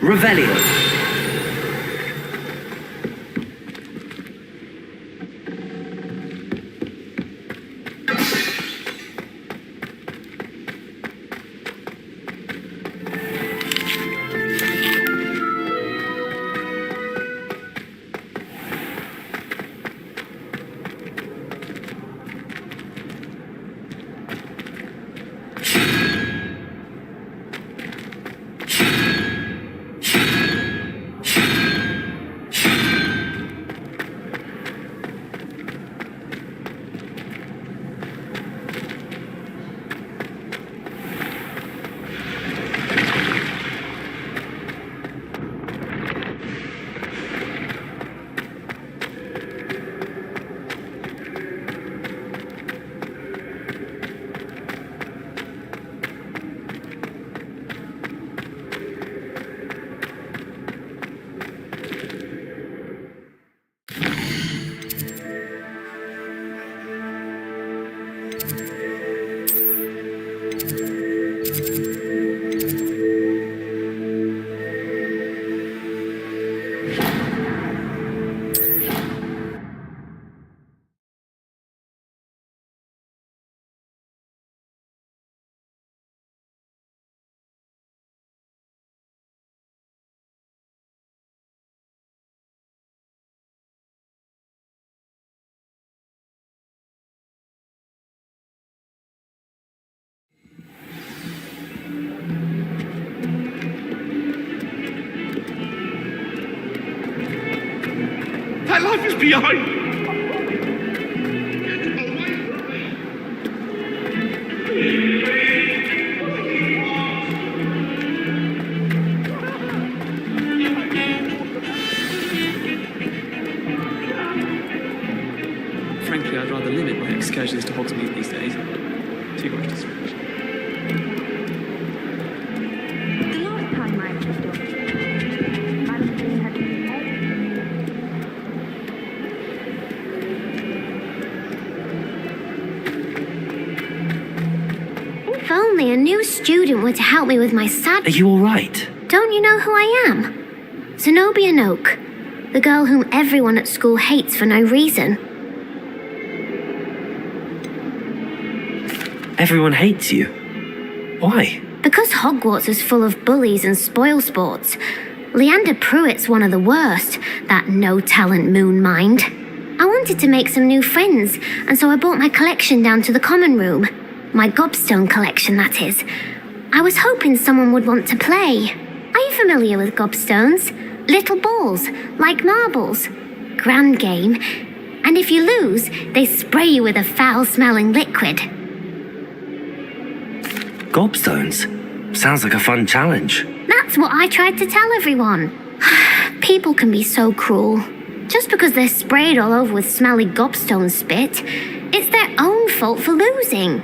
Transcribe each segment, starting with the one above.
Revelio. My life is behind. Frankly, I'd rather limit my excursions to Hogsmeade these days. Too much distraction. The last time I was done, Madam King had been If only a new student were to help me with my sad... Are you all right? Don't you know who I am? Zenobia Noak, the girl whom everyone at school hates for no reason. Everyone hates you. Why? Because Hogwarts is full of bullies and spoilsports. Leander Pruitt's one of the worst, that no-talent moon mind. I wanted to make some new friends, and so I brought my collection down to the common room. My gobstone collection, that is. I was hoping someone would want to play. Are you familiar with gobstones? Little balls, like marbles. Grand game. And if you lose, they spray you with a foul-smelling liquid. Gobstones? Sounds like a fun challenge. That's what I tried to tell everyone. People can be so cruel. Just because they're sprayed all over with smelly gobstone spit, it's their own fault for losing.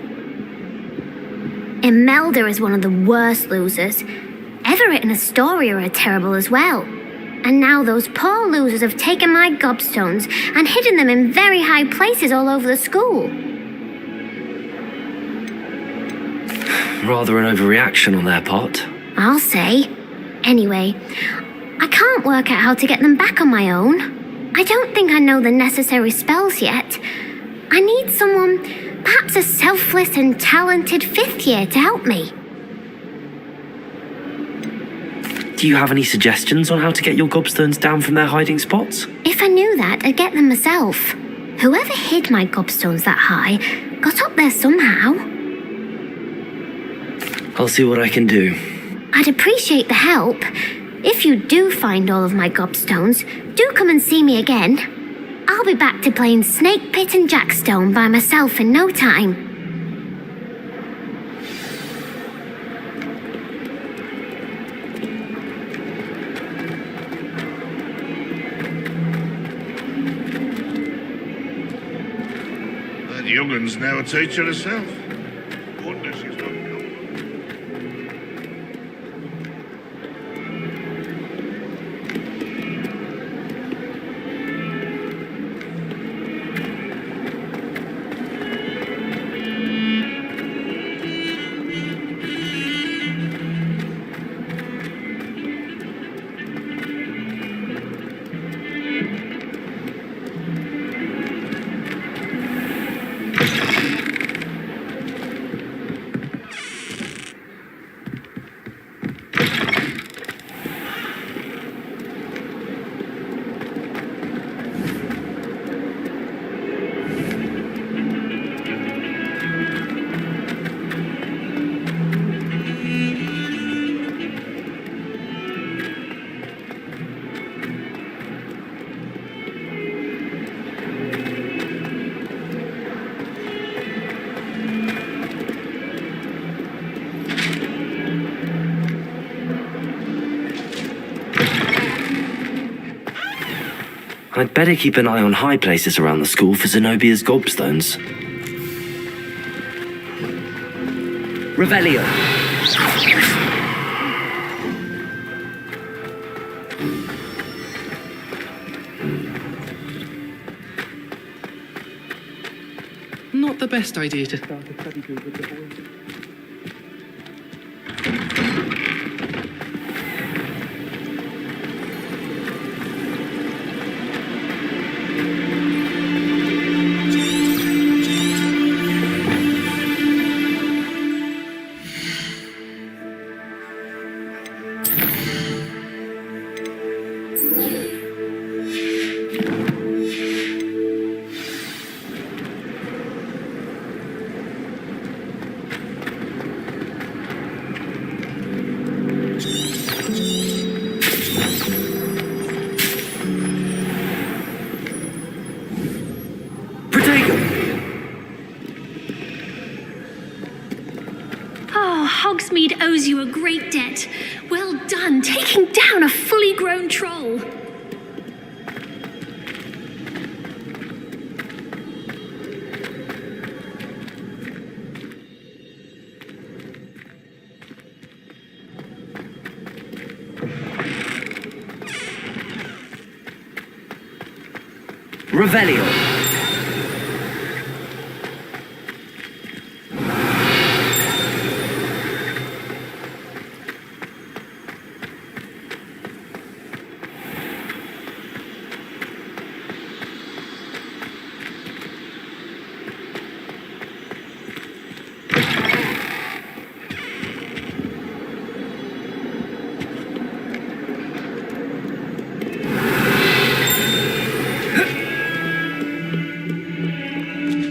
Imelda is one of the worst losers. Everett and Astoria are terrible as well. And now those poor losers have taken my gobstones and hidden them in very high places all over the school. Rather an overreaction on their part. I'll say. Anyway, I can't work out how to get them back on my own. I don't think I know the necessary spells yet. I need someone, perhaps a selfless and talented fifth year to help me. Do you have any suggestions on how to get your gobstones down from their hiding spots? If I knew that, I'd get them myself. Whoever hid my gobstones that high got up there somehow. I'll see what I can do. I'd appreciate the help. If you do find all of my gobstones, do come and see me again. I'll be back to playing Snake Pit and Jackstone by myself in no time. That young'un's now a teacher herself. Wonder she's not come. I'd better keep an eye on high places around the school for Zenobia's gobstones. Revelio. Not the best idea to start a study group with the boys. Oh, Hogsmeade owes you a great debt. Well done, taking down a fully grown troll. Revelio.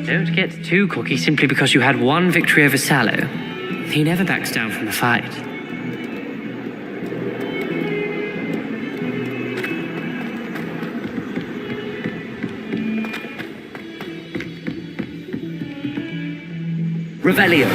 Don't get too cocky simply because you had one victory over Sallow. He never backs down from a fight. Revelio.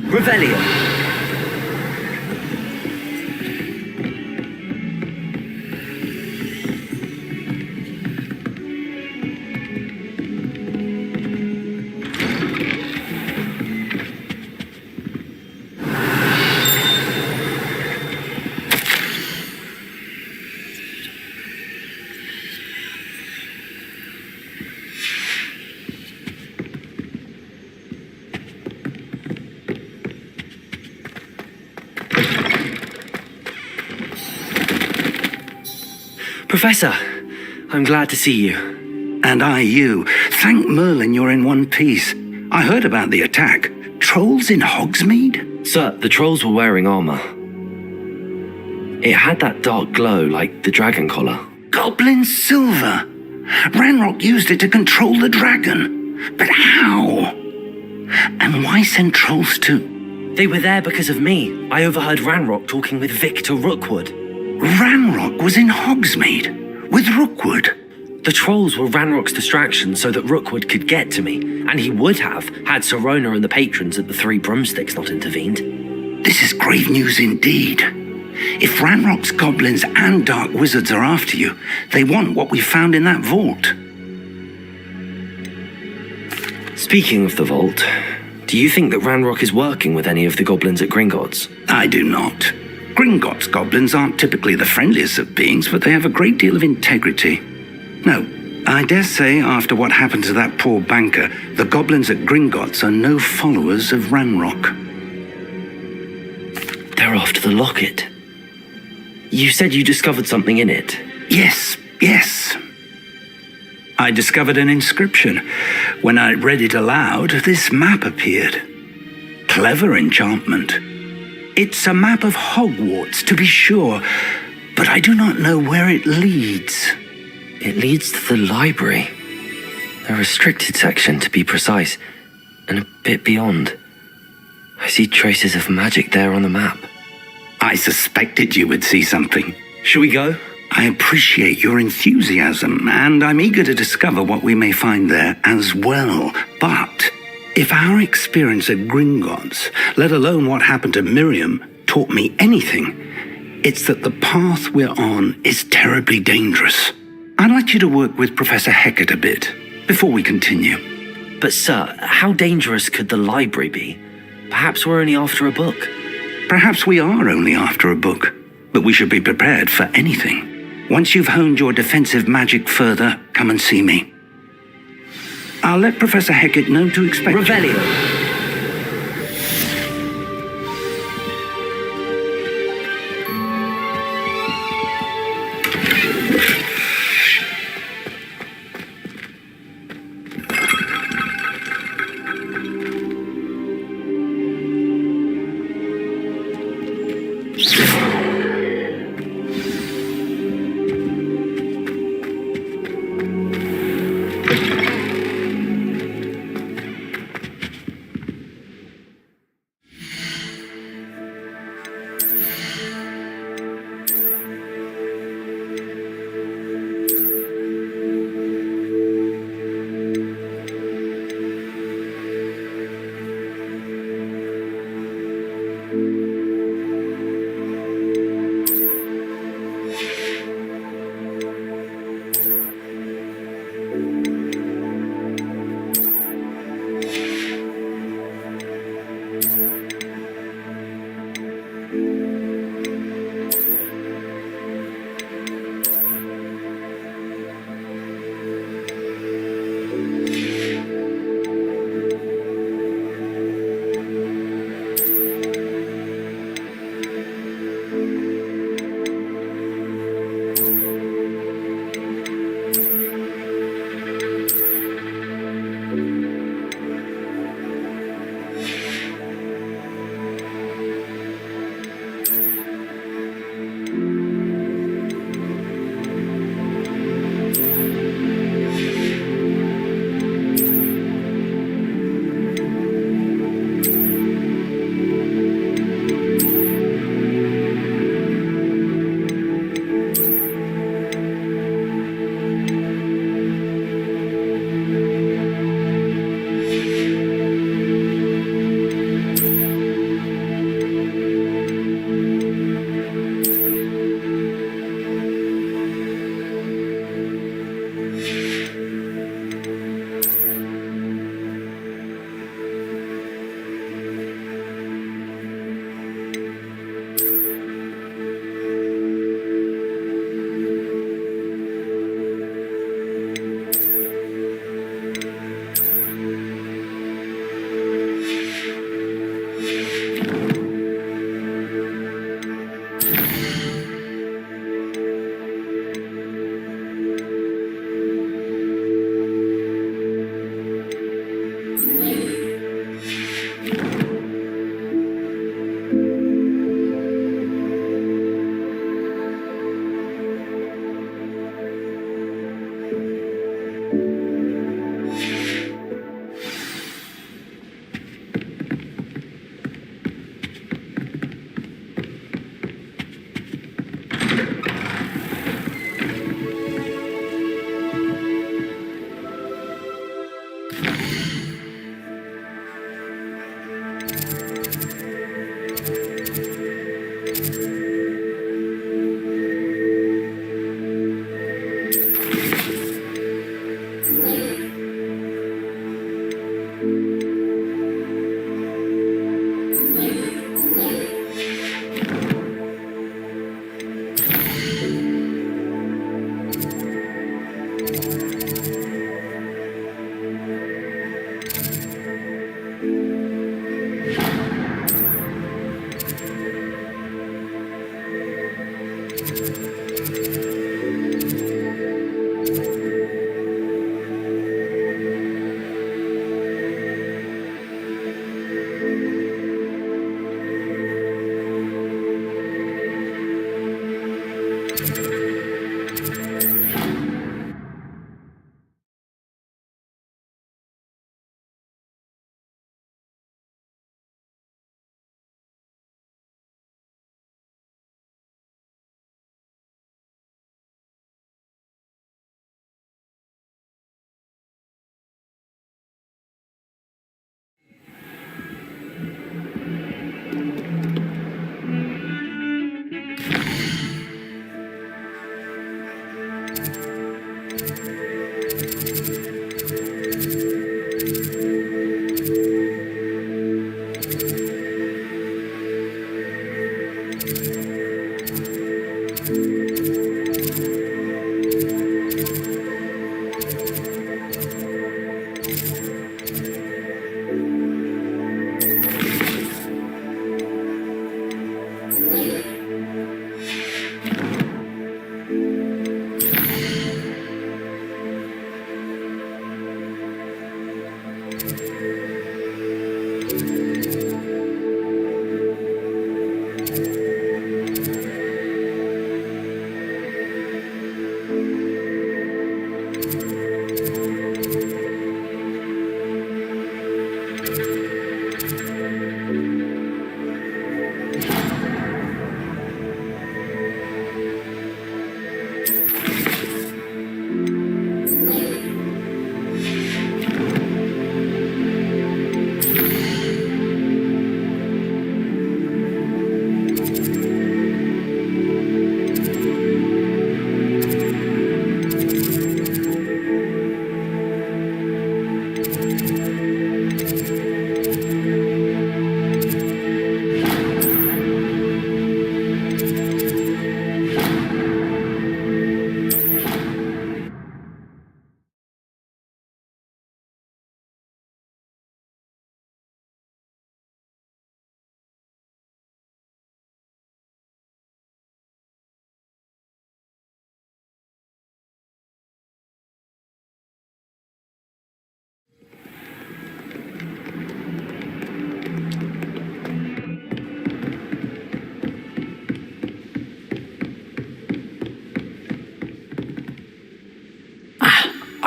Revelio. Professor, I'm glad to see you. And I you. Thank Merlin you're in one piece. I heard about the attack. Trolls in Hogsmeade? Sir, the trolls were wearing armor. It had that dark glow like the dragon collar. Goblin silver. Ranrock used it to control the dragon. But how? And why send trolls to... They were there because of me. I overheard Ranrock talking with Victor Rookwood. Ranrock was in Hogsmeade with Rookwood. The trolls were Ranrock's distraction so that Rookwood could get to me, and he would have had Sirona and the patrons at the Three Broomsticks not intervened. This is grave news indeed. If Ranrock's goblins and dark wizards are after you, they want what we found in that vault. Speaking of the vault, do you think that Ranrock is working with any of the goblins at Gringotts? I do not. Gringotts goblins aren't typically the friendliest of beings, but they have a great deal of integrity. No, I dare say after what happened to that poor banker, the goblins at Gringotts are no followers of Ranrock. They're after the locket. You said you discovered something in it. Yes. I discovered an inscription. When I read it aloud, this map appeared. Clever enchantment. It's a map of Hogwarts, to be sure, but I do not know where it leads. It leads to the library. A restricted section, to be precise, and a bit beyond. I see traces of magic there on the map. I suspected you would see something. Shall we go? I appreciate your enthusiasm, and I'm eager to discover what we may find there as well. But if our experience at Gringotts, let alone what happened to Miriam, taught me anything, it's that the path we're on is terribly dangerous. I'd like you to work with Professor Hecat a bit before we continue. But sir, how dangerous could the library be? Perhaps we're only after a book. Perhaps we are only after a book, but we should be prepared for anything. Once you've honed your defensive magic further, come and see me. I'll let Professor Hecat know to expect you. Revelio.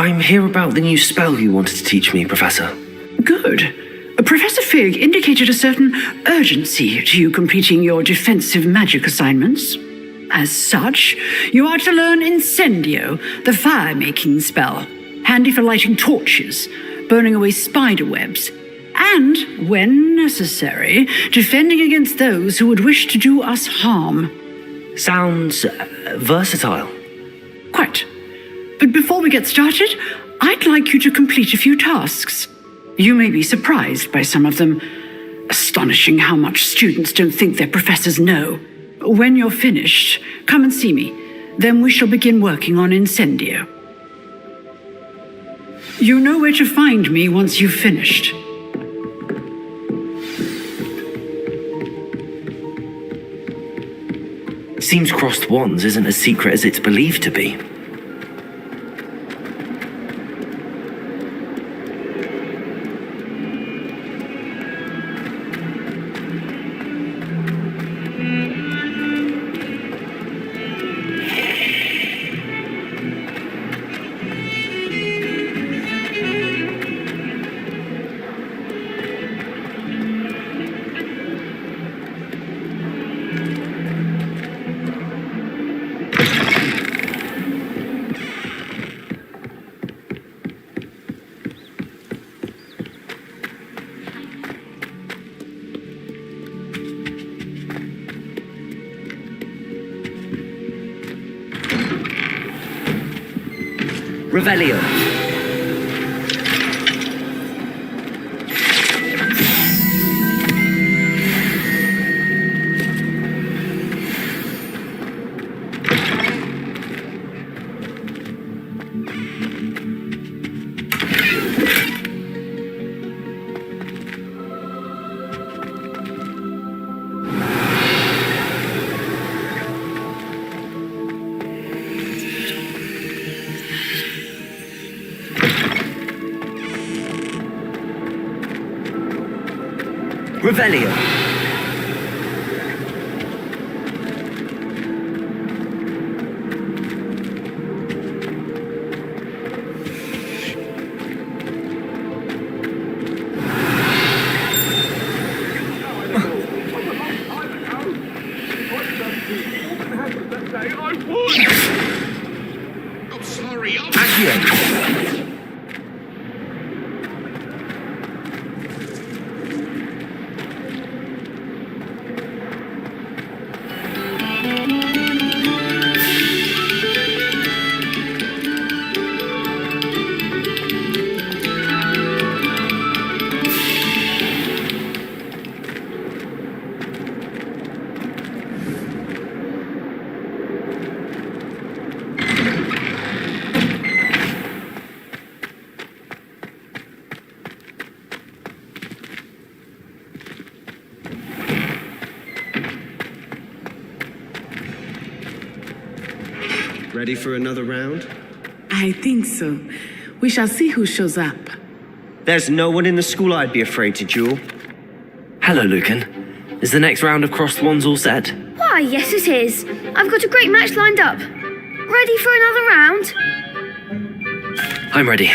I'm here about the new spell you wanted to teach me, Professor. Good. Professor Fig indicated a certain urgency to you completing your defensive magic assignments. As such, you are to learn Incendio, the fire-making spell, handy for lighting torches, burning away spider webs, and, when necessary, defending against those who would wish to do us harm. Sounds versatile. Quite. But before we get started, I'd like you to complete a few tasks. You may be surprised by some of them. Astonishing how much students don't think their professors know. When you're finished, come and see me. Then we shall begin working on Incendio. You know where to find me once you've finished. Seems crossed wands isn't as secret as it's believed to be. Revelio. Revelio. I'm sorry. Accio. Ready for another round? I think so. We shall see who shows up. There's no one in the school I'd be afraid to duel. Hello, Lucan. Is the next round of crossed wands all set? Why, yes it is. I've got a great match lined up. Ready for another round? I'm ready.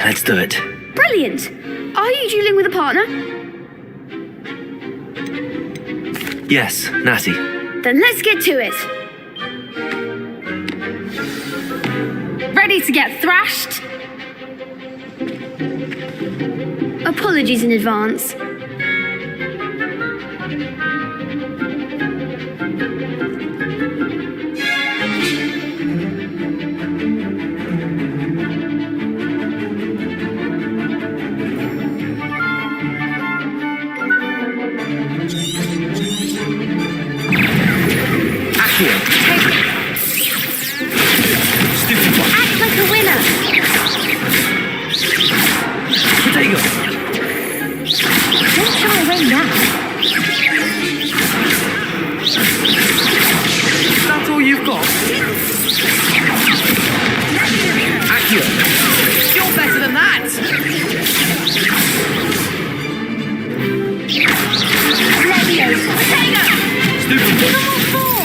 Let's do it. Brilliant. Are you dueling with a partner? Yes, Natty. Then let's get to it. Ready to get thrashed? Apologies in advance. Act like a winner. Potato. Don't shy away now. That's all you've got? Accio. You're better than that. Leviosa. Potato. Stupid. Give them all four.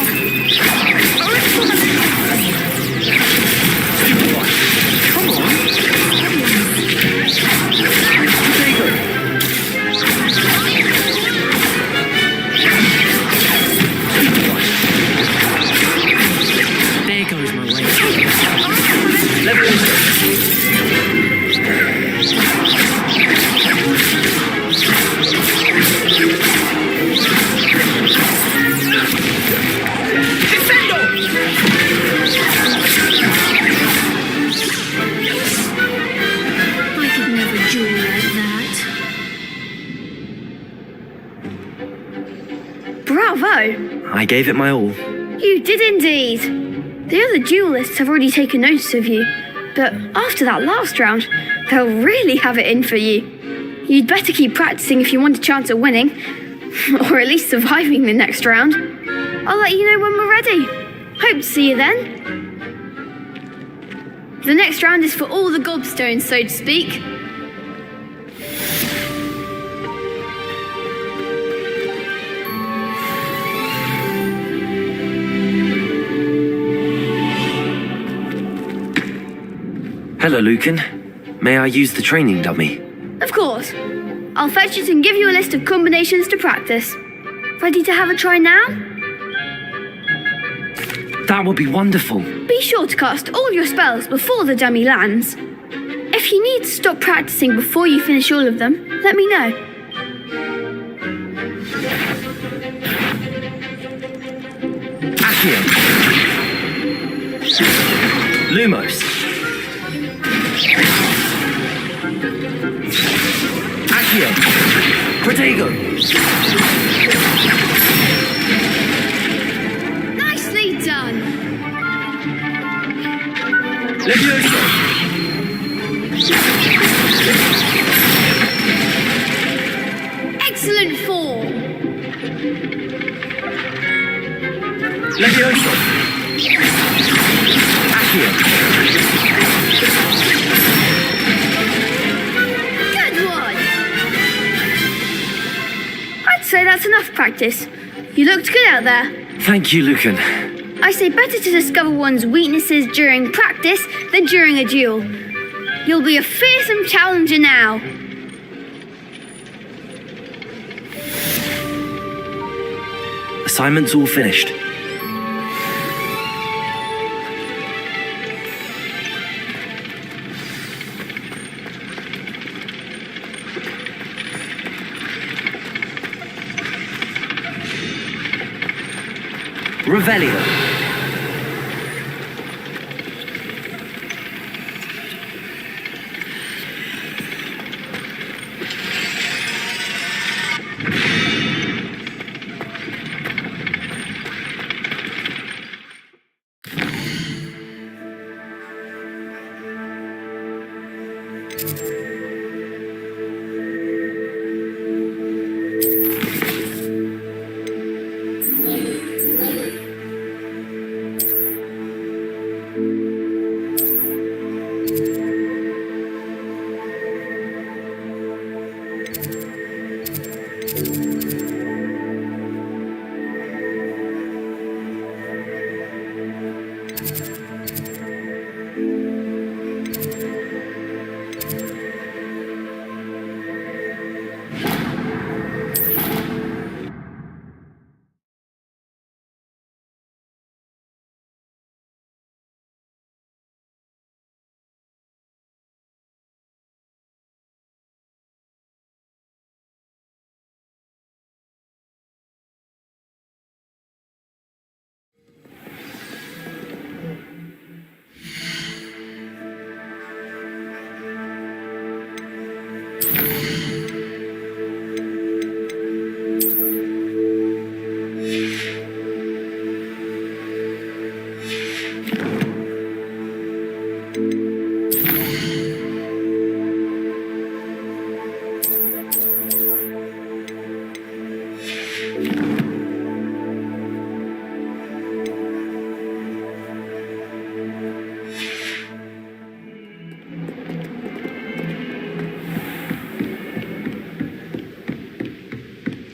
Bravo! I gave it my all. You did indeed. The other duelists have already taken notice of you, but after that last round, they'll really have it in for you. You'd better keep practicing if you want a chance at winning, or at least surviving the next round. I'll let you know when we're ready. Hope to see you then. The next round is for all the gobstones, so to speak. Hello, Lucan. May I use the training dummy? Of course. I'll fetch it and give you a list of combinations to practice. Ready to have a try now? That would be wonderful. Be sure to cast all your spells before the dummy lands. If you need to stop practicing before you finish all of them, let me know. Accio. Lumos. Accio. Protego. Nicely done. Levioso. Excellent form. Levioso. Accio. Good one. I'd say that's enough practice. You looked good out there. Thank you, Lucan. I say better to discover one's weaknesses during practice than during a duel. You'll be a fearsome challenger now. Assignment's all finished. Revelio.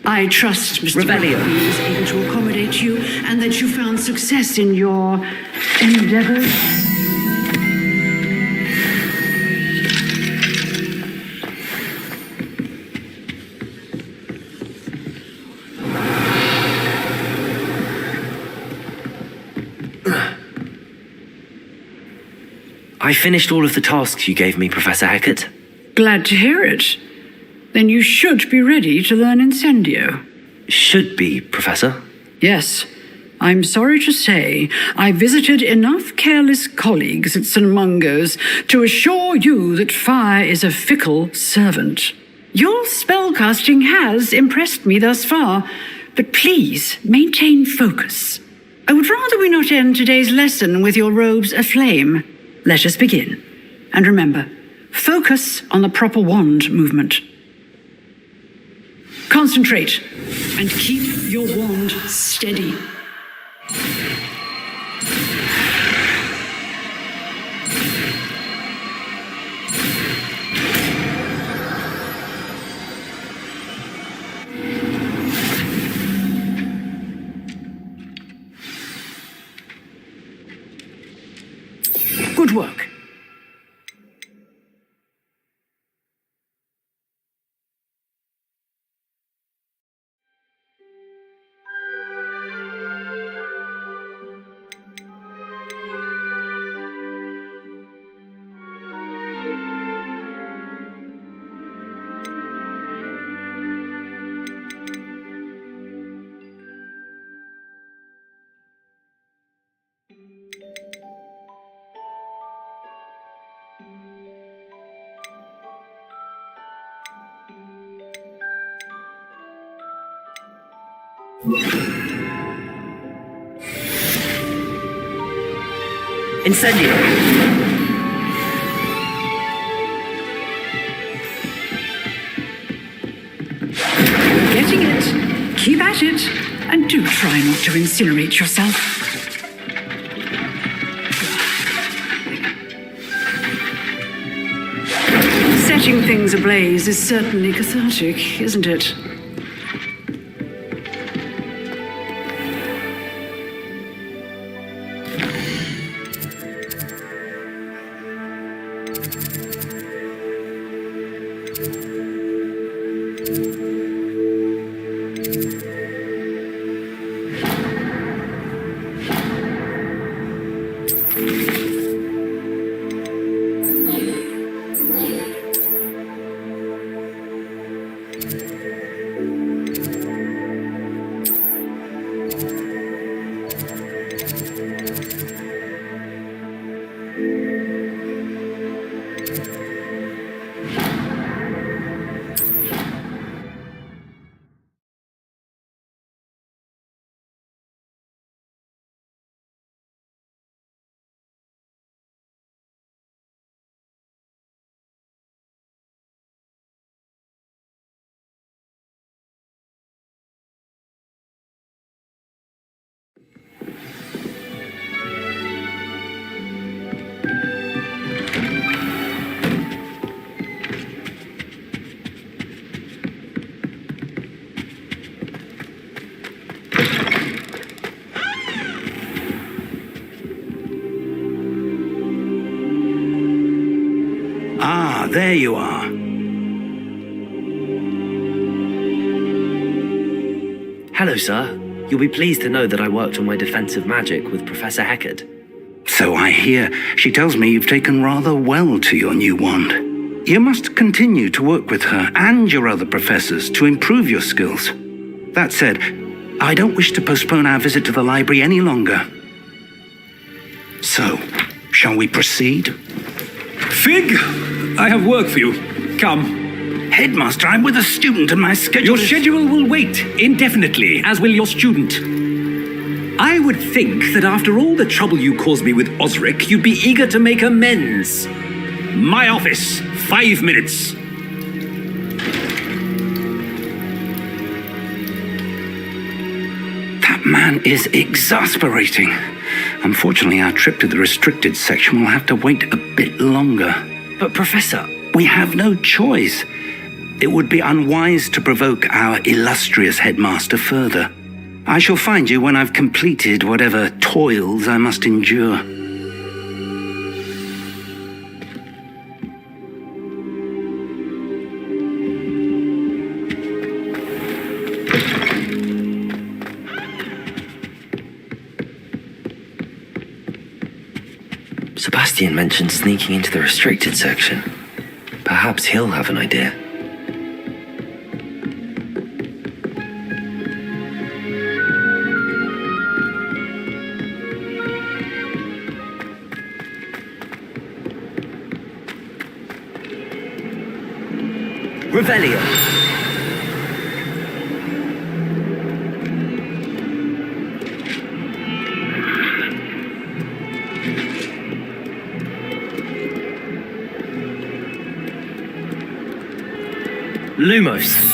I trust Mr. Revelio is able to accommodate you and that you found success in your endeavors. I finished all of the tasks you gave me, Professor Hecat. Glad to hear it. Then you should be ready to learn Incendio. Should be, Professor? Yes. I'm sorry to say I visited enough careless colleagues at St. Mungo's to assure you that fire is a fickle servant. Your spellcasting has impressed me thus far, but please maintain focus. I would rather we not end today's lesson with your robes aflame. Let us begin. And remember, focus on the proper wand movement. Concentrate and keep your wand steady. Good work. Incendio! Getting it. Keep at it. And do try not to incinerate yourself. Setting things ablaze is certainly cathartic, isn't it? Ah, there you are. Hello, sir. You'll be pleased to know that I worked on my defensive magic with Professor Heckard. So I hear. She tells me you've taken rather well to your new wand. You must continue to work with her and your other professors to improve your skills. That said, I don't wish to postpone our visit to the library any longer. So, shall we proceed? Fig, I have work for you. Come. Headmaster, I'm with a student and my schedule Your schedule will wait indefinitely, as will your student. I would think that after all the trouble you caused me with Osric, you'd be eager to make amends. My office, 5 minutes. That man is exasperating. Unfortunately, our trip to the restricted section will have to wait a bit longer. But, Professor, we have no choice. It would be unwise to provoke our illustrious headmaster further. I shall find you when I've completed whatever toils I must endure. Sebastian mentioned sneaking into the restricted section. Perhaps he'll have an idea. Revelio. Lumos.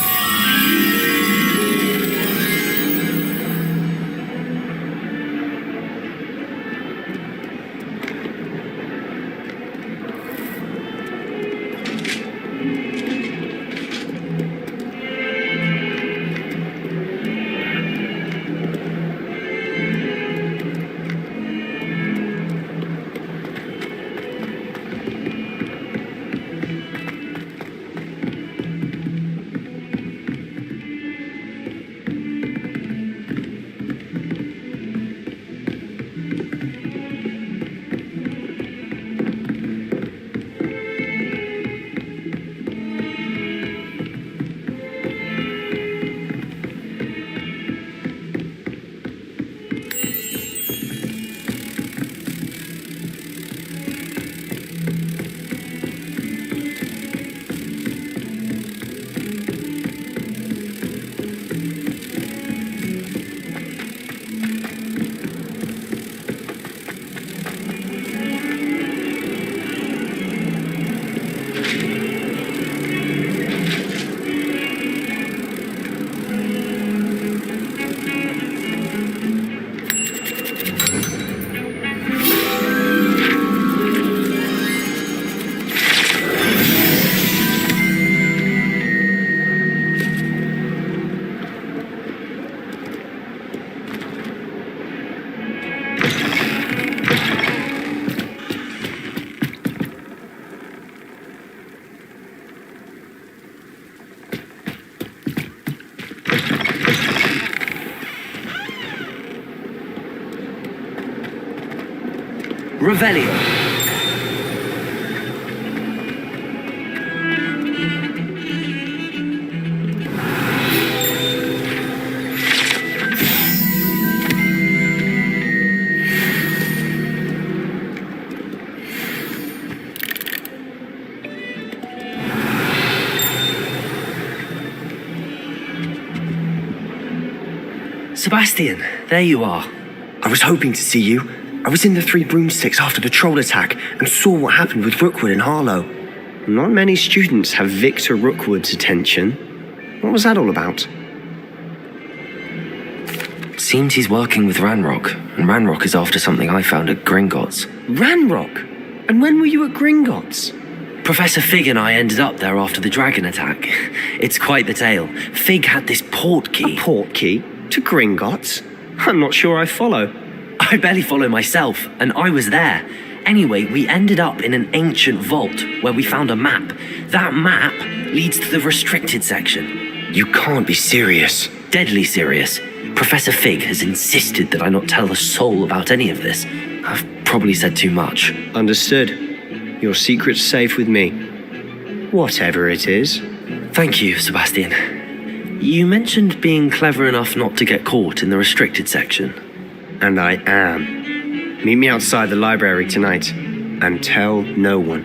Revelio. Sebastian, there you are. I was hoping to see you. I was in the Three Broomsticks after the troll attack and saw what happened with Rookwood and Harlow. Not many students have Victor Rookwood's attention. What was that all about? Seems he's working with Ranrock, and Ranrock is after something I found at Gringotts. Ranrock? And when were you at Gringotts? Professor Fig and I ended up there after the dragon attack. It's quite the tale. Fig had this port key. A port key? To Gringotts? I'm not sure I follow. I barely follow myself, and I was there. Anyway, we ended up in an ancient vault where we found a map. That map leads to the restricted section. You can't be serious. Deadly serious. Professor Fig has insisted that I not tell a soul about any of this. I've probably said too much. Understood. Your secret's safe with me. Whatever it is. Thank you, Sebastian. You mentioned being clever enough not to get caught in the restricted section. And I am. Meet me outside the library tonight, and tell no one.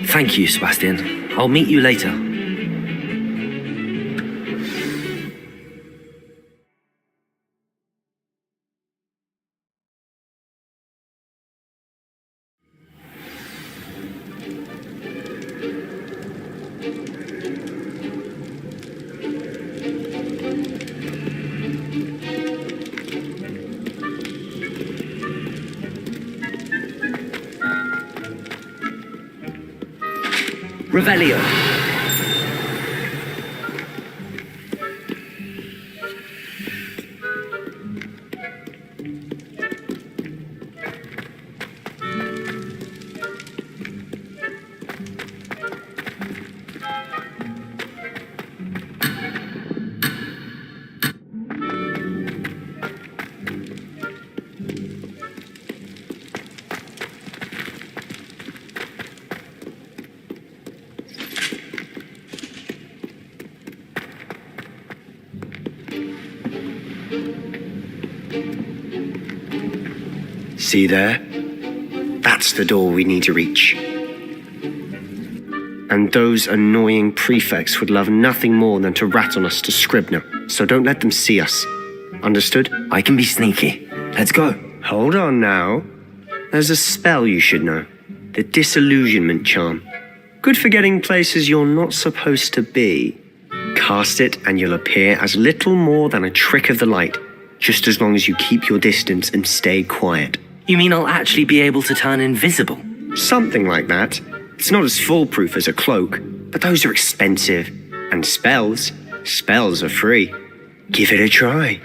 Thank you, Sebastian. I'll meet you later. Revelio. See there? That's the door we need to reach. And those annoying prefects would love nothing more than to rat on us to Scribner, so don't let them see us. Understood? I can be sneaky. Let's go. Hold on now. There's a spell you should know. The disillusionment charm. Good for getting places you're not supposed to be. Cast it and you'll appear as little more than a trick of the light, just as long as you keep your distance and stay quiet. You mean I'll actually be able to turn invisible? Something like that. It's not as foolproof as a cloak, but those are expensive. And spells are free. Give it a try.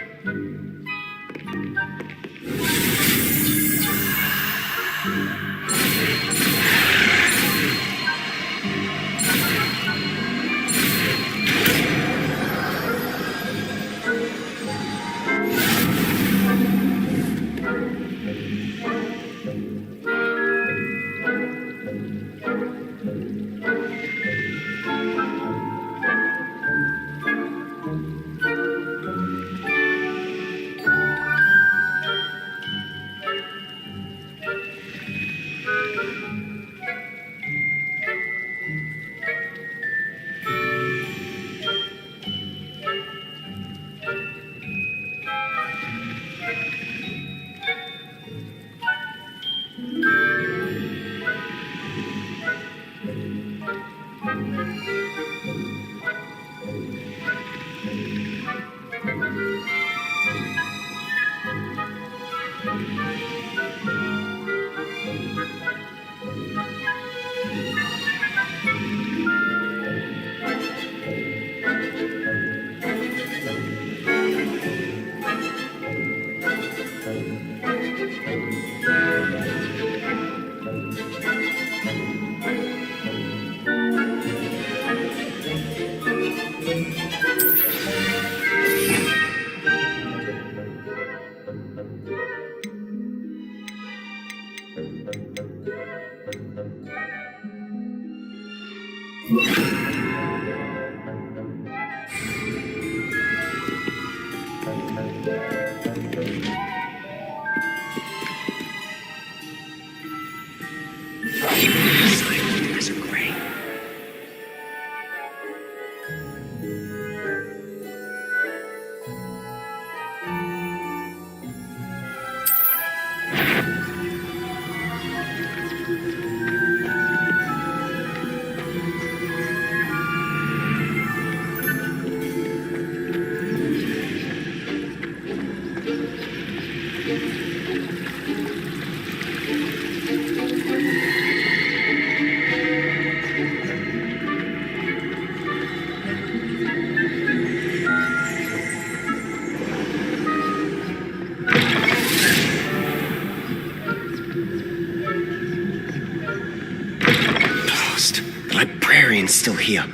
Librarian's still here.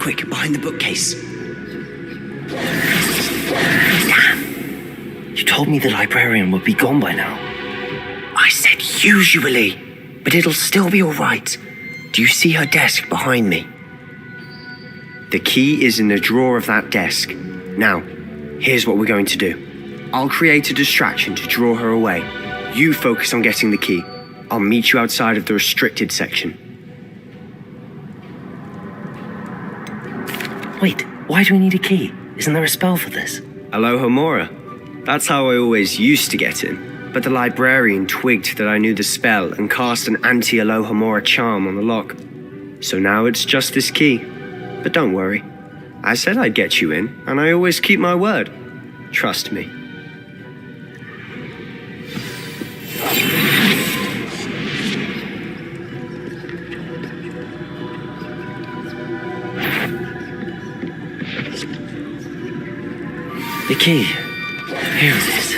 Quick, behind the bookcase. Damn! You told me the librarian would be gone by now. I said usually, but it'll still be alright. Do you see her desk behind me? The key is in the drawer of that desk. Now, here's what we're going to do. I'll create a distraction to draw her away. You focus on getting the key. I'll meet you outside of the restricted section. Wait, why do we need a key? Isn't there a spell for this? Alohomora. That's how I always used to get in. But the librarian twigged that I knew the spell and cast an anti-Alohomora charm on the lock. So now it's just this key. But don't worry. I said I'd get you in, and I always keep my word. Trust me. The key. Here it is.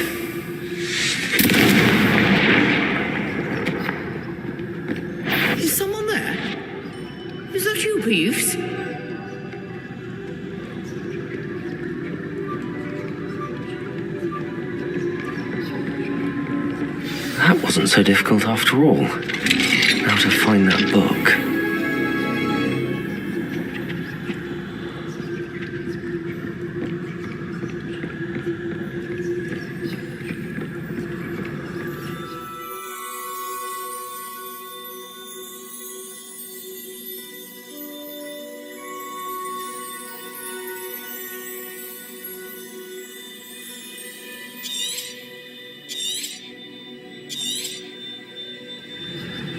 Is someone there? Is that you, Peeves? That wasn't so difficult after all. Now to find that book.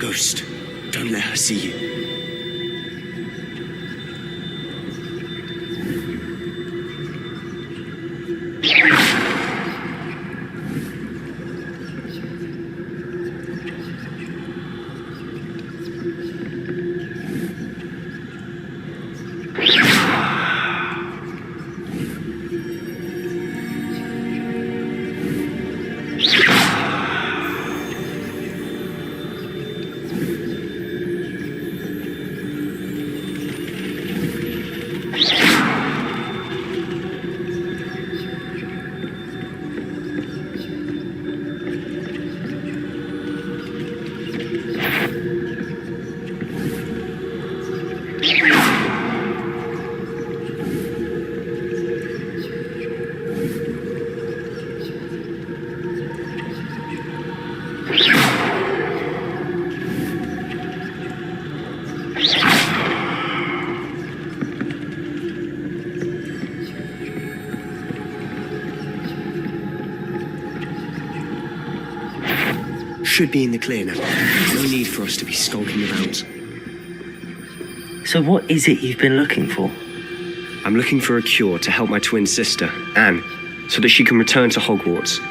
ghost. Don't let her see you. Should be in the clear now. No need for us to be skulking about. So what is it you've been looking for? I'm looking for a cure to help my twin sister, Anne, so that she can return to Hogwarts.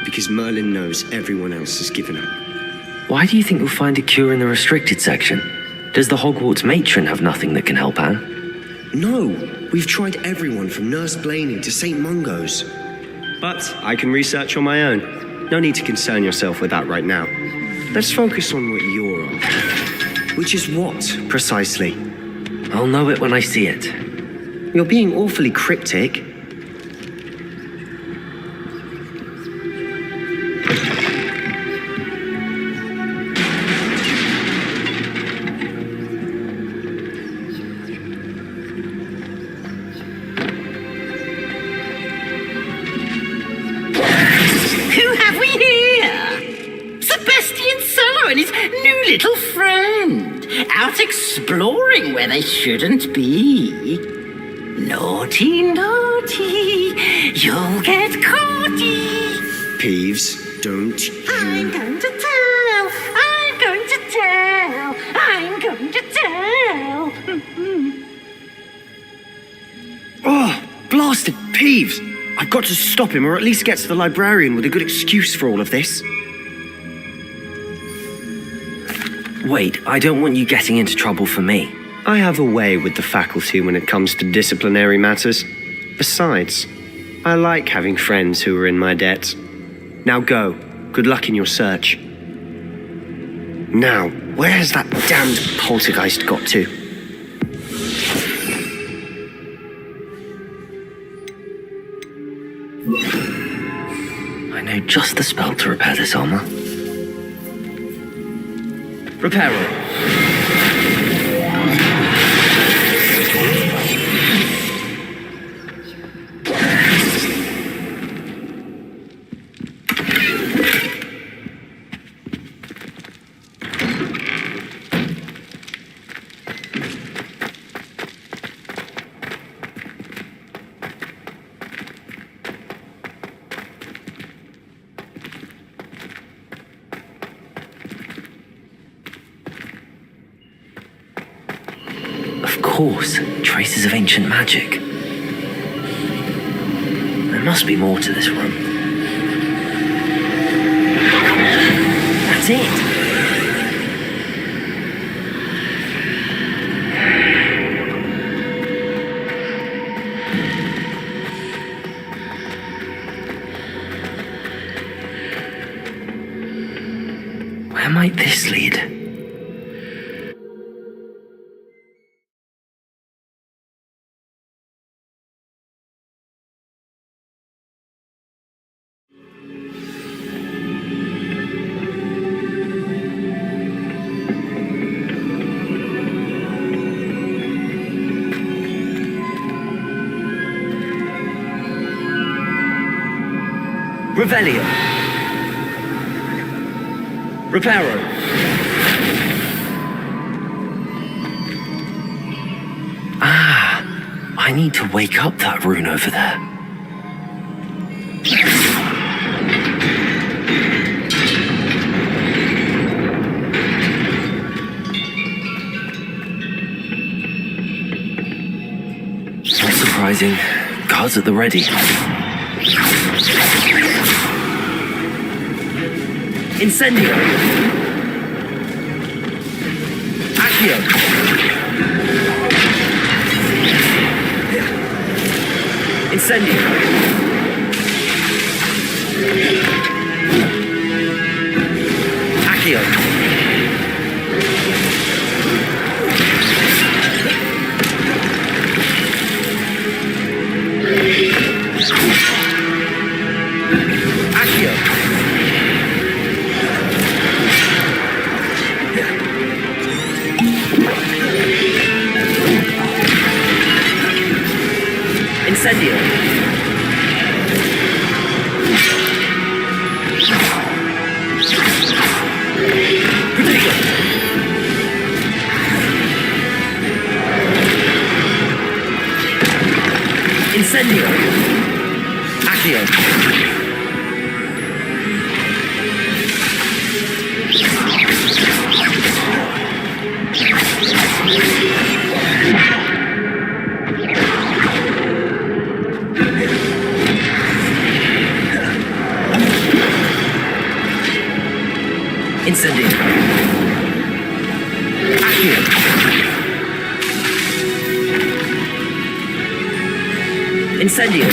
Because Merlin knows everyone else has given up. Why do you think you'll find a cure in the restricted section? Does the Hogwarts matron have nothing that can help Anne? No, we've tried everyone from Nurse Blaney to St. Mungo's. But I can research on my own. No need to concern yourself with that right now. Let's focus on what you're after. Which is what, precisely? I'll know it when I see it. You're being awfully cryptic. Who have we here? Sebastian Cello and his new little friend, out exploring where they shouldn't be. Naughty, naughty, you'll get caughty. Peeves, don't I'm going to tell, I'm going to tell, I'm going to tell. Oh, blasted Peeves! I've got to stop him, or at least get to the librarian with a good excuse for all of this. Wait, I don't want you getting into trouble for me. I have a way with the faculty when it comes to disciplinary matters. Besides, I like having friends who are in my debt. Now go. Good luck in your search. Now, where has that damned poltergeist got to? I know just the spell to repair this armor. Reparo. Of course, traces of ancient magic. There must be more to this room. That's it! Where might this lead? Revelio. Reparo. Ah, I need to wake up that rune over there. amazing. Guards at the ready. Incendio! Accio! Incendio! Accio! Accio! Incendio! Prodigo! Incendio! Accio! Incendio! Accio! Incendio!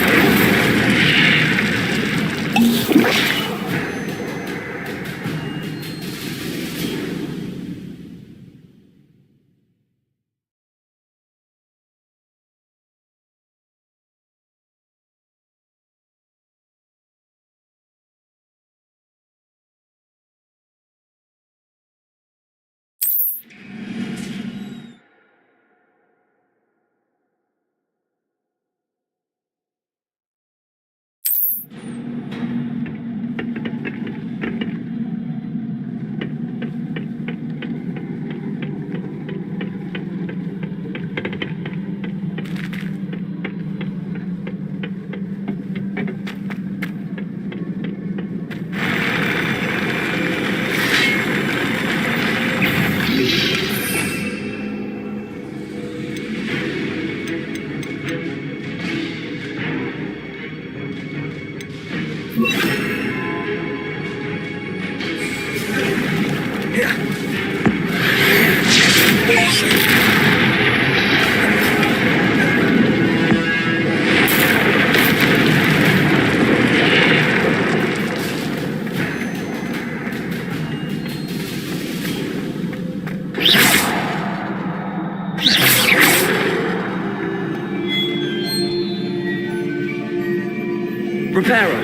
Reparo!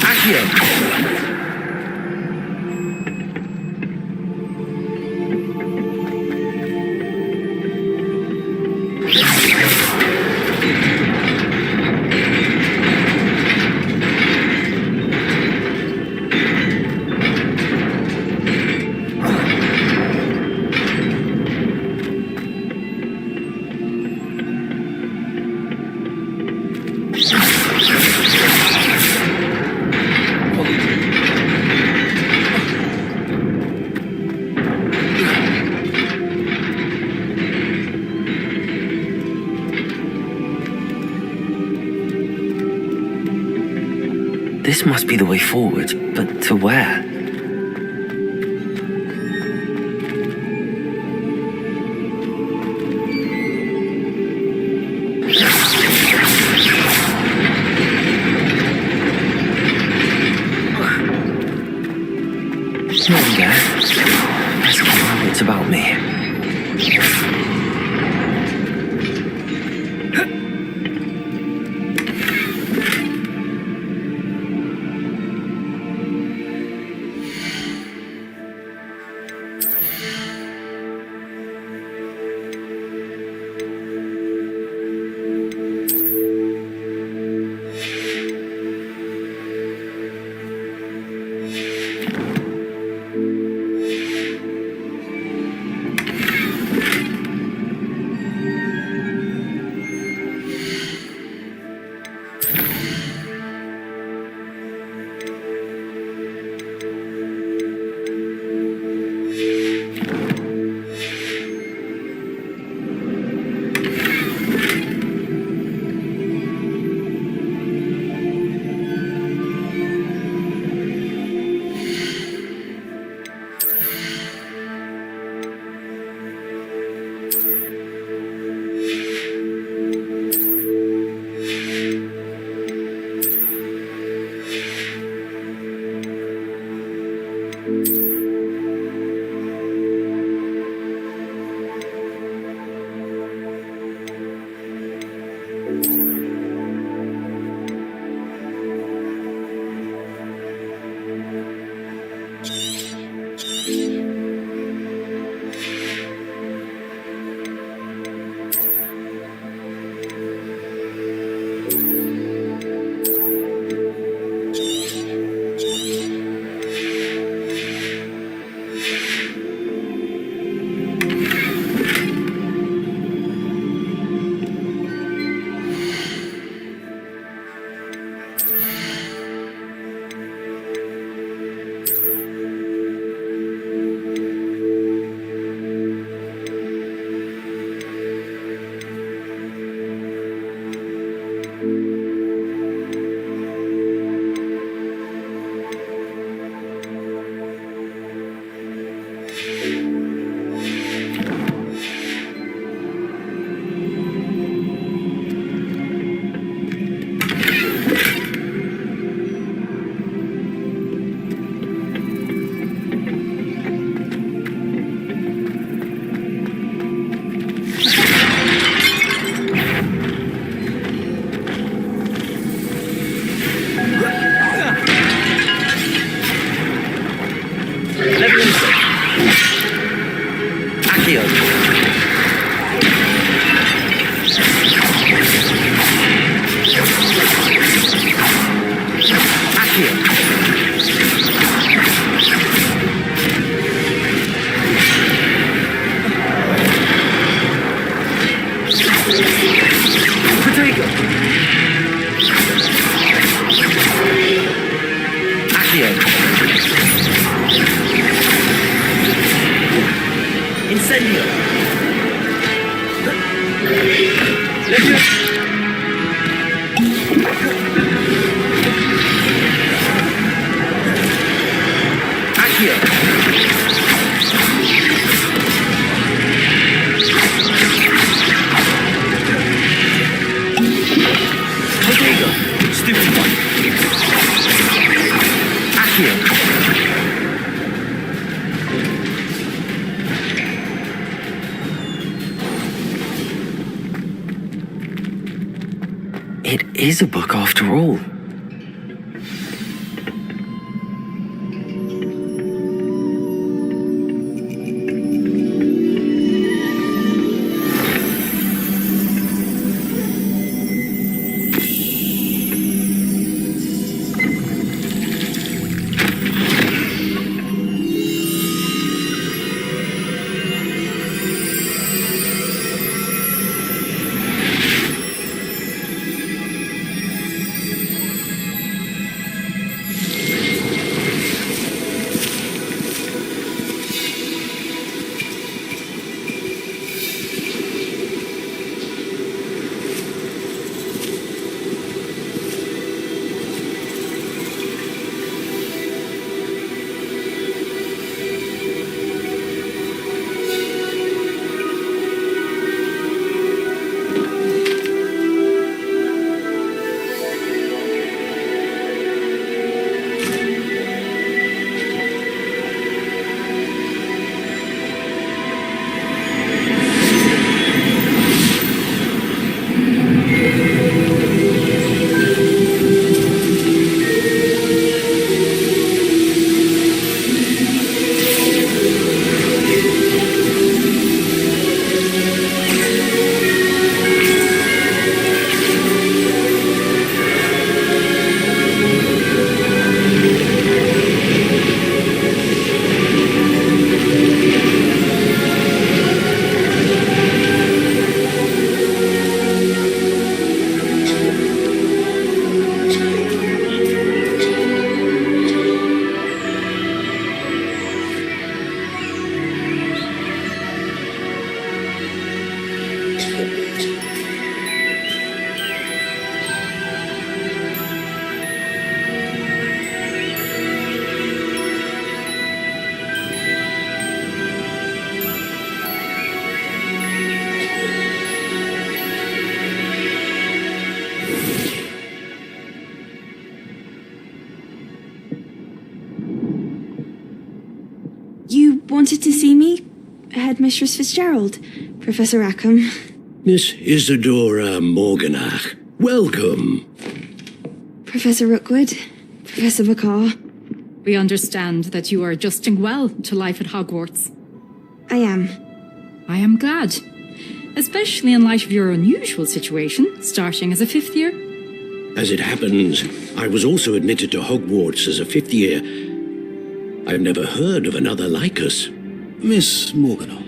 Accio! This must be the way forward, but to where? No one there. Let's keep my wits about me. It is a book after all. wanted to see me? Headmistress Fitzgerald, Professor Rackham. Miss Isadora Morganach, welcome. Professor Rookwood, Professor Bakar. We understand that you are adjusting well to life at Hogwarts. I am. I am glad. Especially in light of your unusual situation, starting as a 5th year. As it happens, I was also admitted to Hogwarts as a 5th year. I've never heard of another like us. Miss Morganach,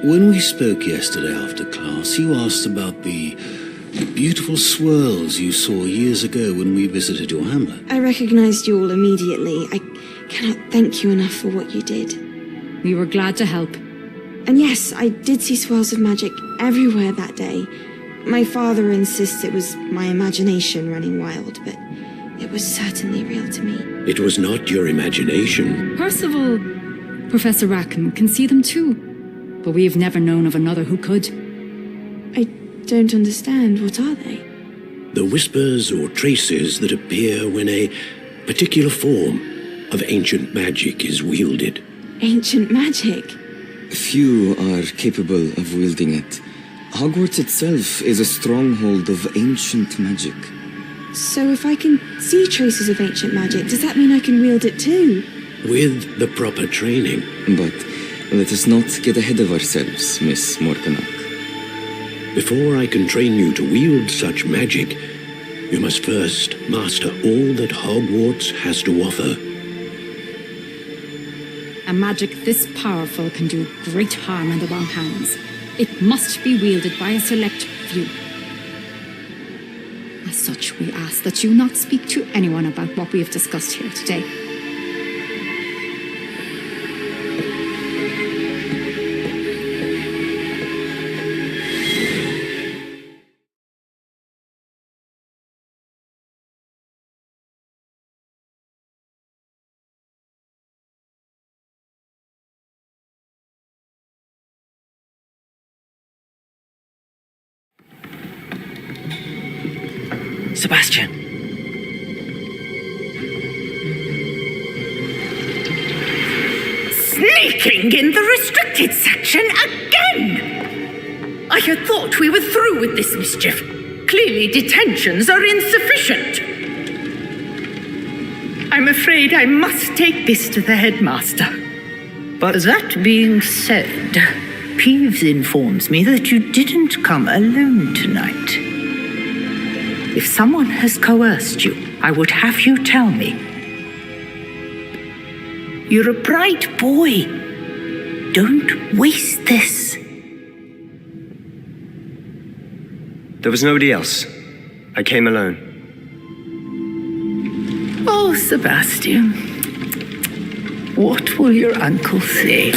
when we spoke yesterday after class, you asked about the beautiful swirls you saw years ago when we visited your hamlet. I recognized you all immediately. I cannot thank you enough for what you did. We were glad to help. And yes, I did see swirls of magic everywhere that day. My father insists it was my imagination running wild, but it was certainly real to me. It was not your imagination. Percival, Professor Rackham can see them too, but we've never known of another who could. I don't understand. What are they? The whispers or traces that appear when a particular form of ancient magic is wielded. Ancient magic? Few are capable of wielding it. Hogwarts itself is a stronghold of ancient magic. So if I can see traces of ancient magic, does that mean I can wield it too? With the proper training. But let us not get ahead of ourselves, Miss Morganach. Before I can train you to wield such magic, you must first master all that Hogwarts has to offer. A magic this powerful can do great harm in the wrong hands. It must be wielded by a select few. As such, we ask that you not speak to anyone about what we have discussed here today. Sebastian. Sneaking in the restricted section again! I had thought we were through with this mischief. Clearly detentions are insufficient. I'm afraid I must take this to the headmaster. But that being said, Peeves informs me that you didn't come alone tonight. If someone has coerced you, I would have you tell me. You're a bright boy. Don't waste this. There was nobody else. I came alone. Oh, Sebastian. What will your uncle say?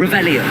Revelio.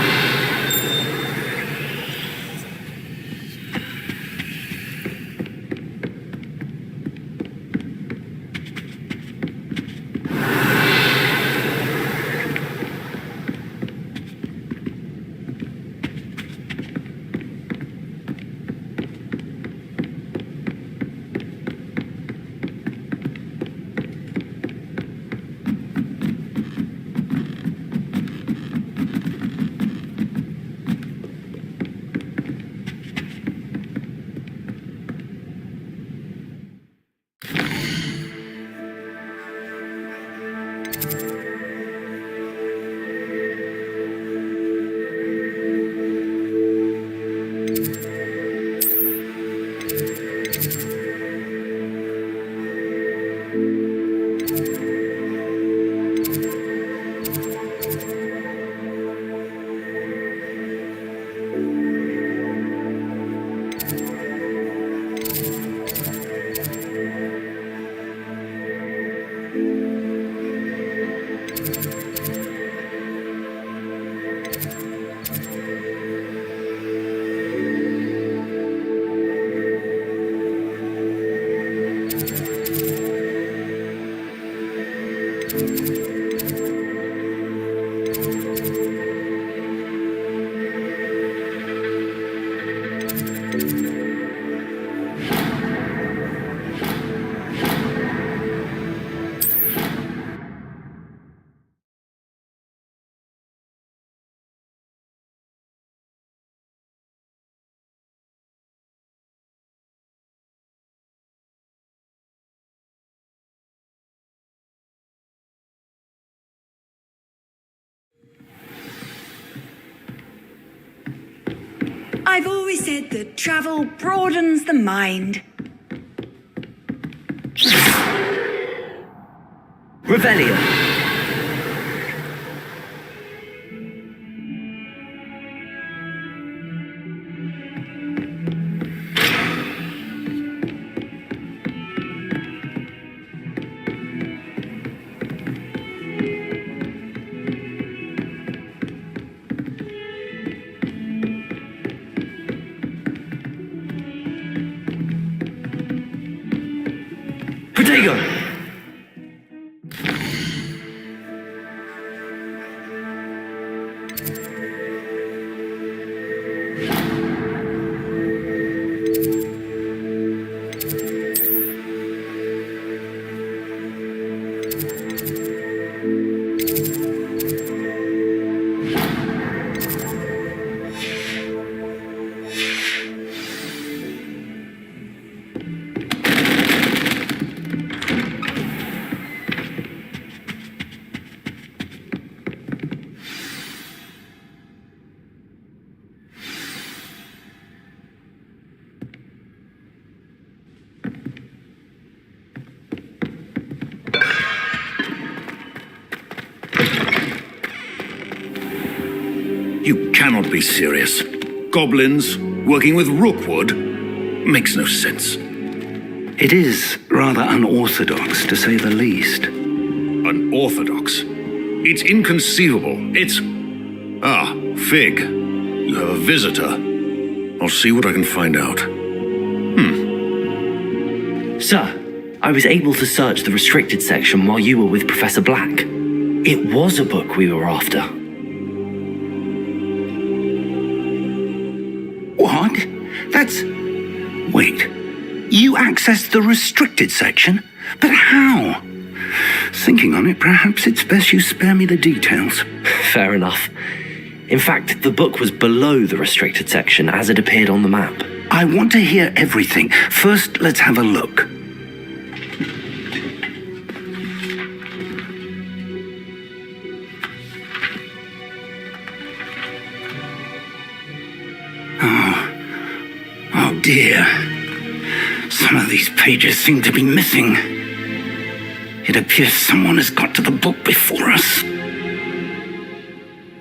I've always said that travel broadens the mind. Revelio. Protego! You cannot be serious. Goblins working with Rookwood makes no sense. It is rather unorthodox, to say the least. Unorthodox? It's inconceivable. It's... Ah, Fig. You have a visitor. I'll see what I can find out. Sir, I was able to search the restricted section while you were with Professor Black. It was a book we were after. What? That's... Wait. You accessed the restricted section? But how? Thinking on it, perhaps it's best you spare me the details. Fair enough. In fact, the book was below the restricted section as it appeared on the map. I want to hear everything. First, let's have a look. Oh dear. Some of these pages seem to be missing. It appears someone has got to the book before us.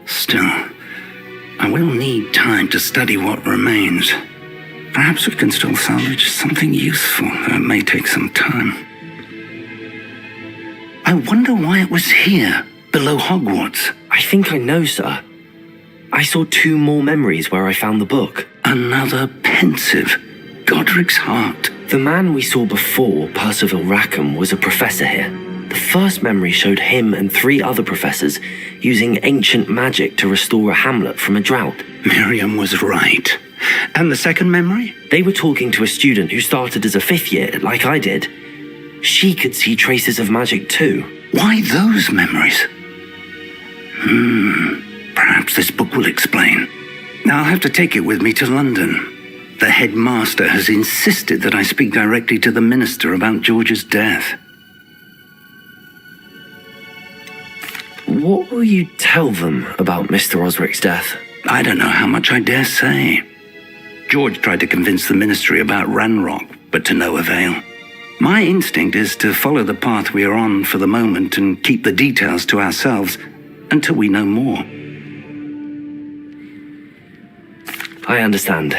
Still, I will need time to study what remains. Perhaps we can still salvage something useful, though it may take some time. I wonder why it was here, below Hogwarts. I think I know, sir. I saw 2 more memories where I found the book. Another pensive. Godric's heart. The man we saw before, Percival Rackham, was a professor here. The first memory showed him and 3 other professors using ancient magic to restore a hamlet from a drought. Miriam was right. And the second memory? They were talking to a student who started as a 5th year, like I did. She could see traces of magic too. Why those memories? Perhaps this book will explain. I'll have to take it with me to London. The headmaster has insisted that I speak directly to the minister about George's death. What will you tell them about Mr. Osric's death? I don't know how much I dare say. George tried to convince the ministry about Ranrock, but to no avail. My instinct is to follow the path we are on for the moment and keep the details to ourselves until we know more. I understand.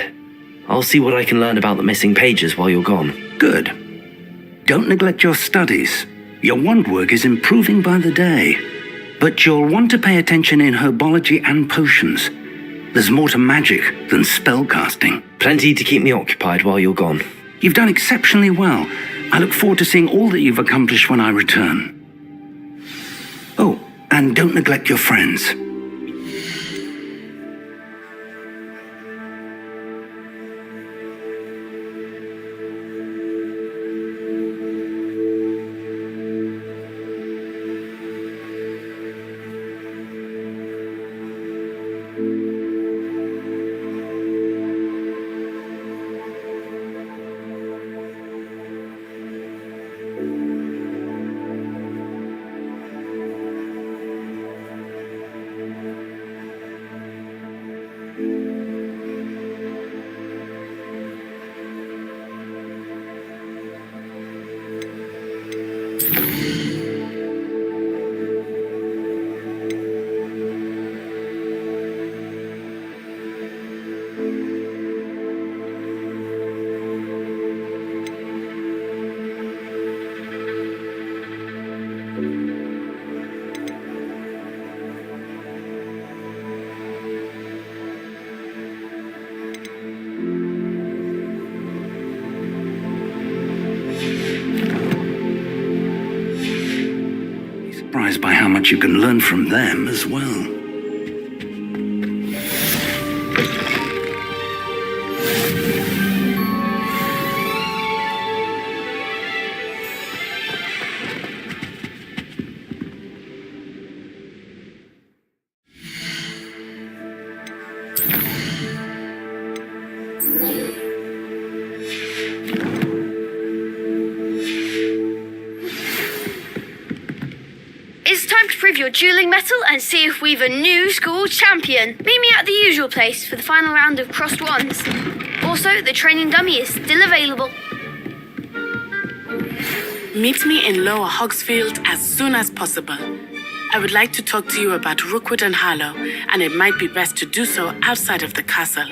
I'll see what I can learn about the missing pages while you're gone. Good. Don't neglect your studies. Your wand work is improving by the day. But you'll want to pay attention in herbology and potions. There's more to magic than spellcasting. Plenty to keep me occupied while you're gone. You've done exceptionally well. I look forward to seeing all that you've accomplished when I return. Oh, and don't neglect your friends. Surprised by how much you can learn from them as well. It's time to prove your dueling mettle and see if we've a new school champion. Meet me at the usual place for the final round of crossed wands. Also, the training dummy is still available. Meet me in Lower Hogsfield as soon as possible. I would like to talk to you about Rookwood and Harlow, and it might be best to do so outside of the castle.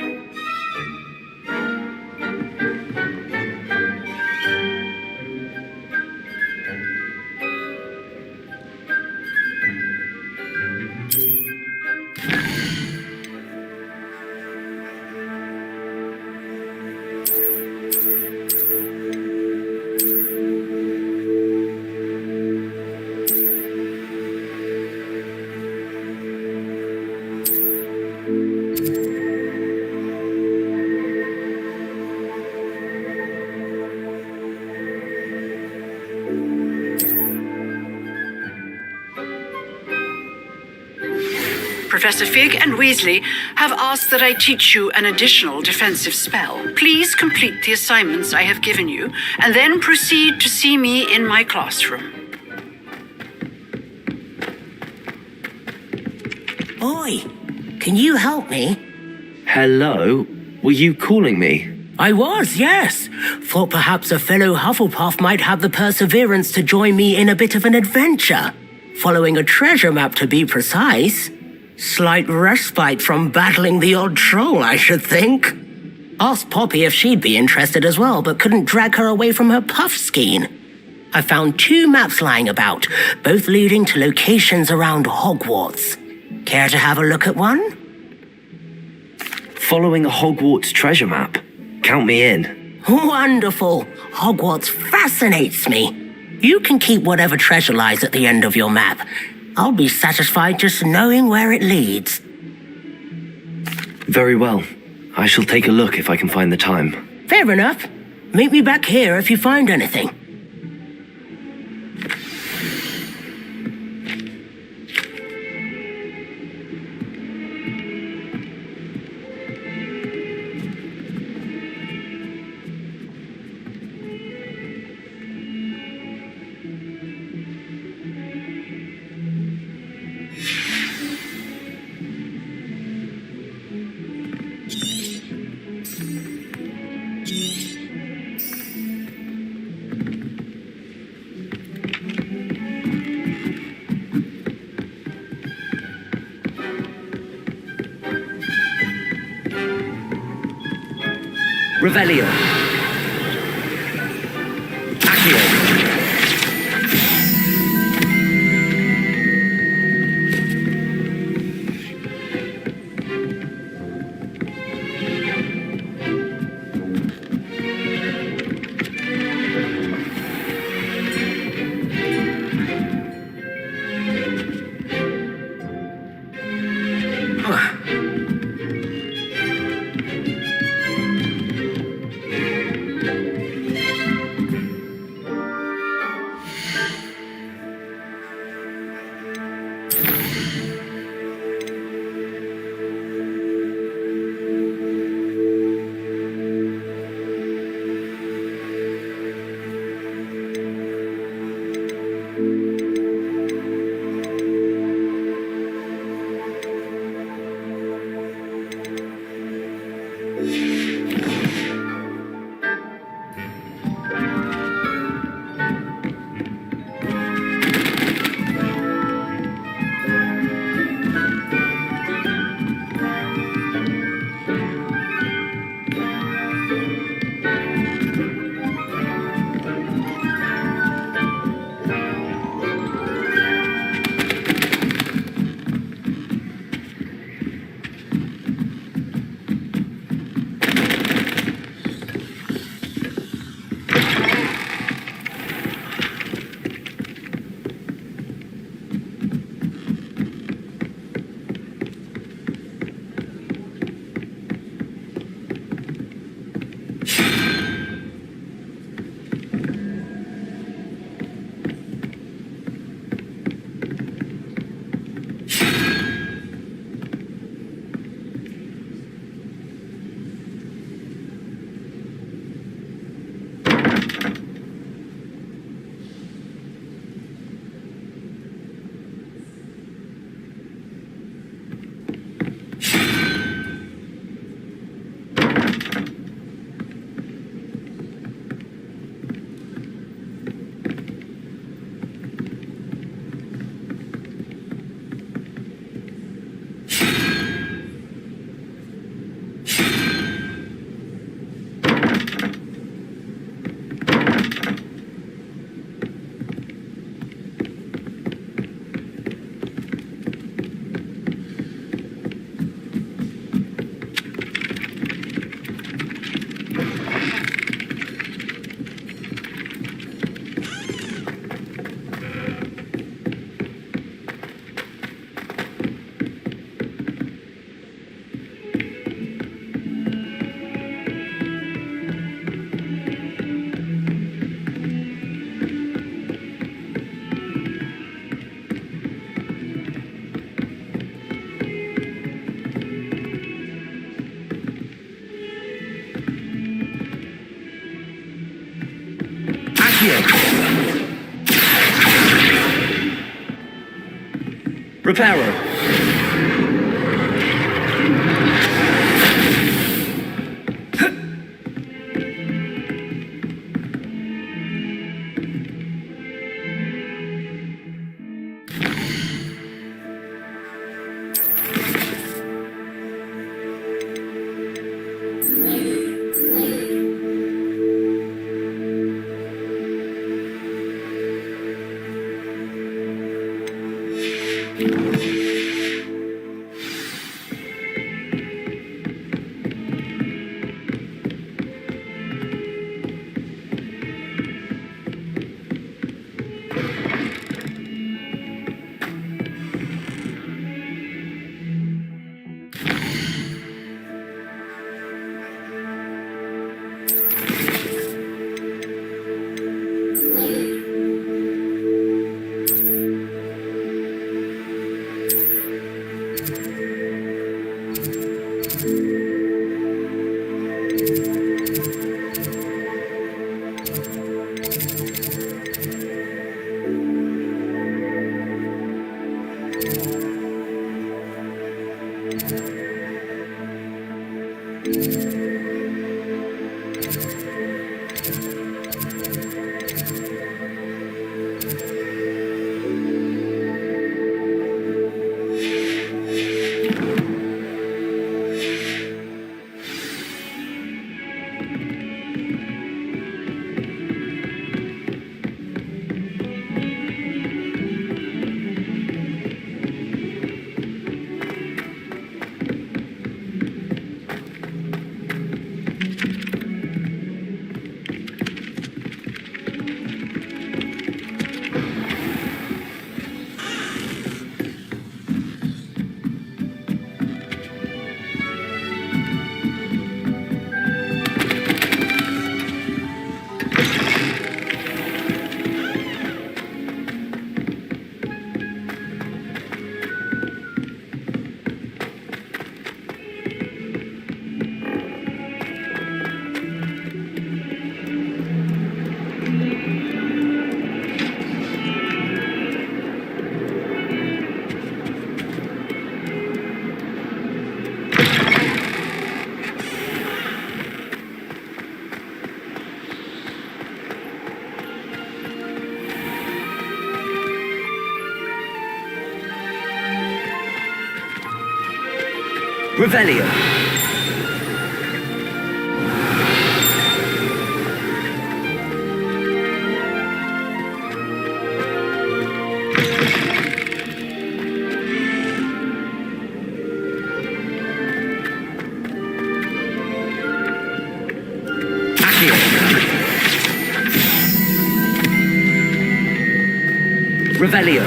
Professor Fig and Weasley have asked that I teach you an additional defensive spell. Please complete the assignments I have given you, and then proceed to see me in my classroom. Oi, can you help me? Hello? Were you calling me? I was, yes. Thought perhaps a fellow Hufflepuff might have the perseverance to join me in a bit of an adventure. Following a treasure map, to be precise. Slight respite from battling the odd troll, I should think. Asked Poppy if she'd be interested as well, but couldn't drag her away from her puff skein. I found 2 maps lying about, both leading to locations around Hogwarts. Care to have a look at one? Following a Hogwarts treasure map? Count me in. Wonderful. Hogwarts fascinates me. You can keep whatever treasure lies at the end of your map. I'll be satisfied just knowing where it leads. Very well. I shall take a look if I can find the time. Fair enough. Meet me back here if you find anything. Revelio. Accio. Accio. Reparo. Revelio. Accio. Revelio.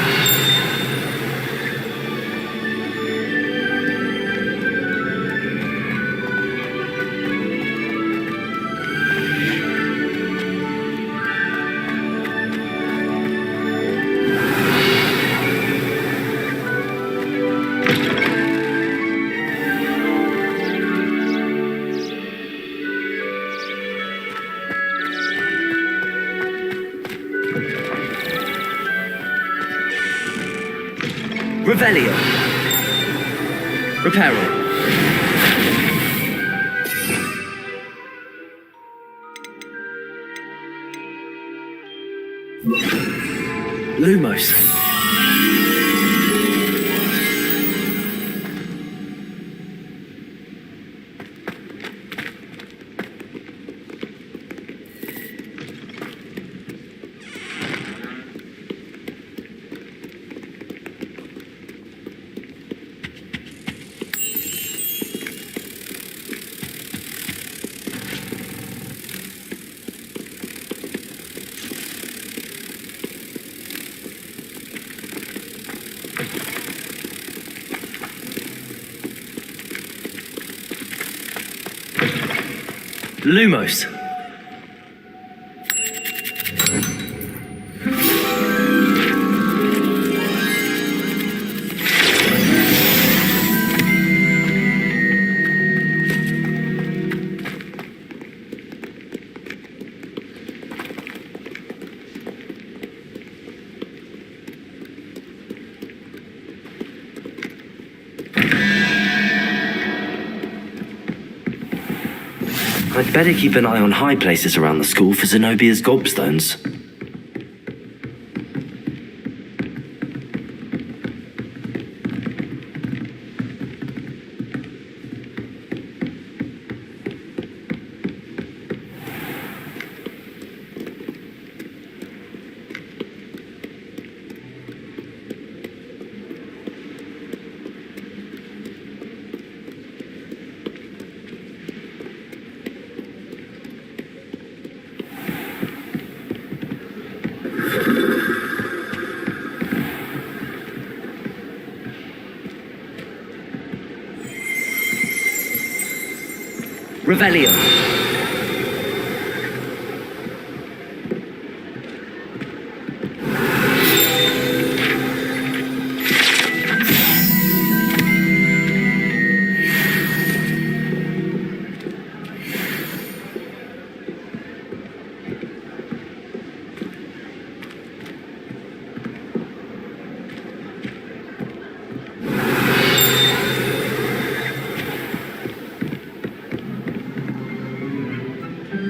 Revelio. Reparo. Lumos. Lumos. I'd better keep an eye on high places around the school for Zenobia's gobstones. Revelio.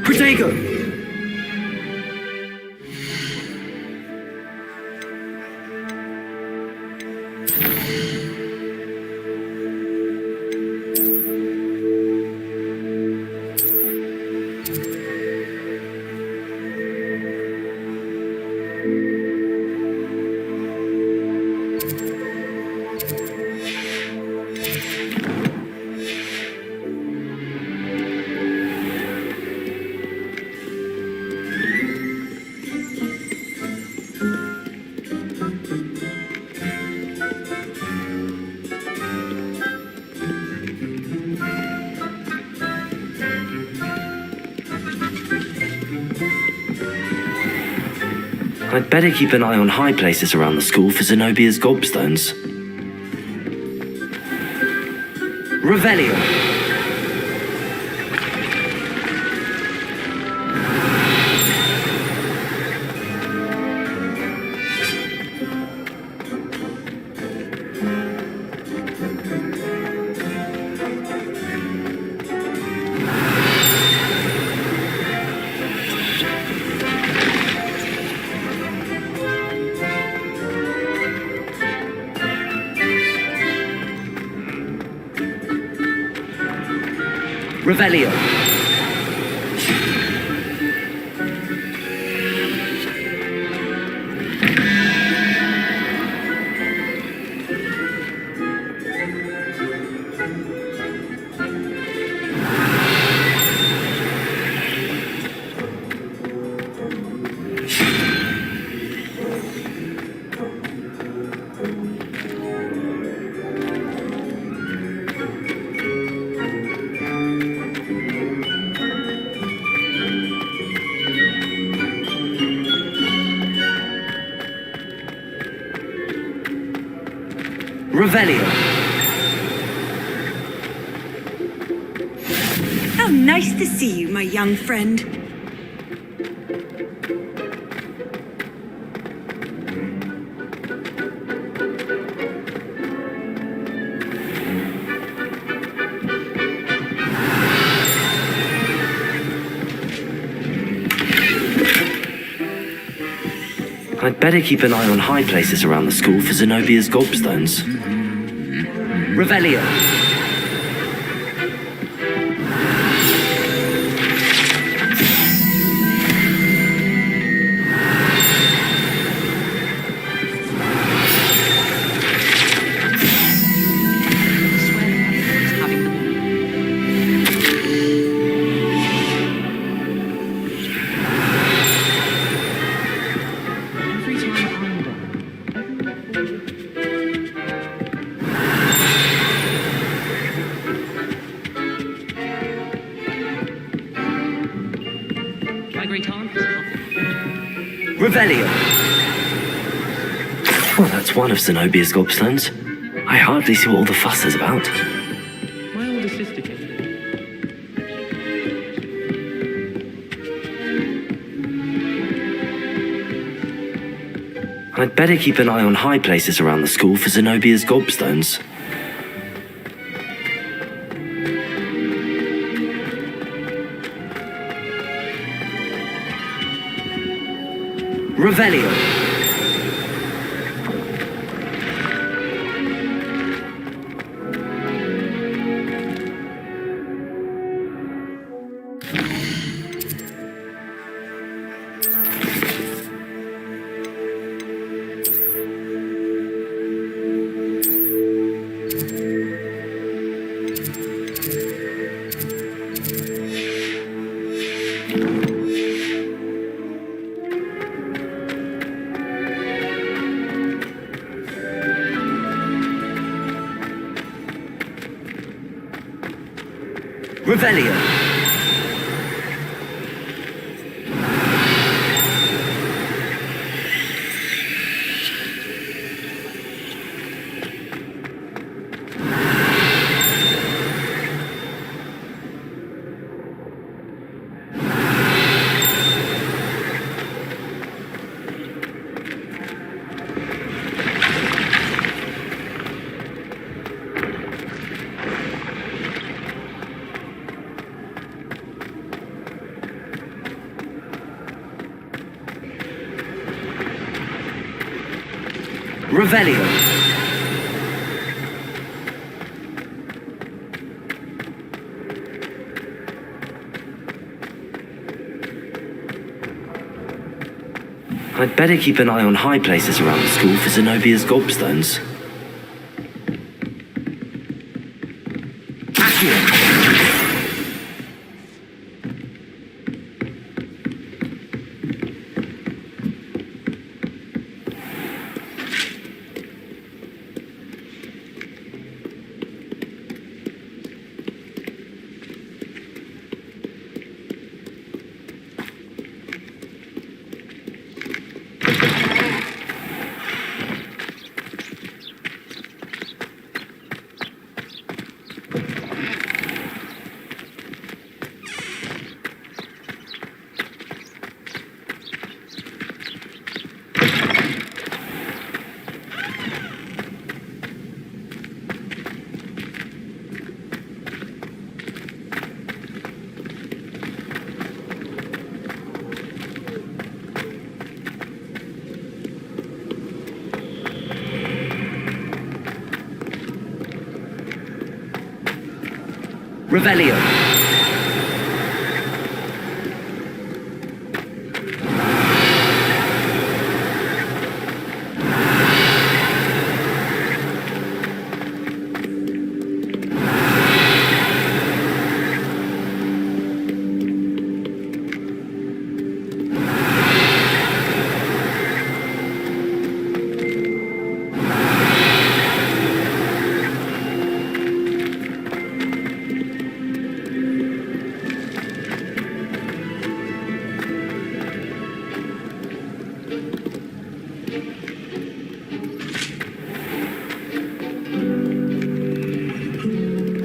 Protego! I'd better keep an eye on high places around the school for Zenobia's gobstones. Revelio. Revelio. Revelio. How nice to see you, my young friend. I'd better keep an eye on high places around the school for Zenobia's gobstones. Revelio. Revelio. Well, that's one of Zenobia's gobstones. I hardly see what all the fuss is about. My older sister came. I'd better keep an eye on high places around the school for Zenobia's gobstones. Revelio. Revelio. Revelio. I'd better keep an eye on high places around the school for Zenobia's gobstones. Revelio.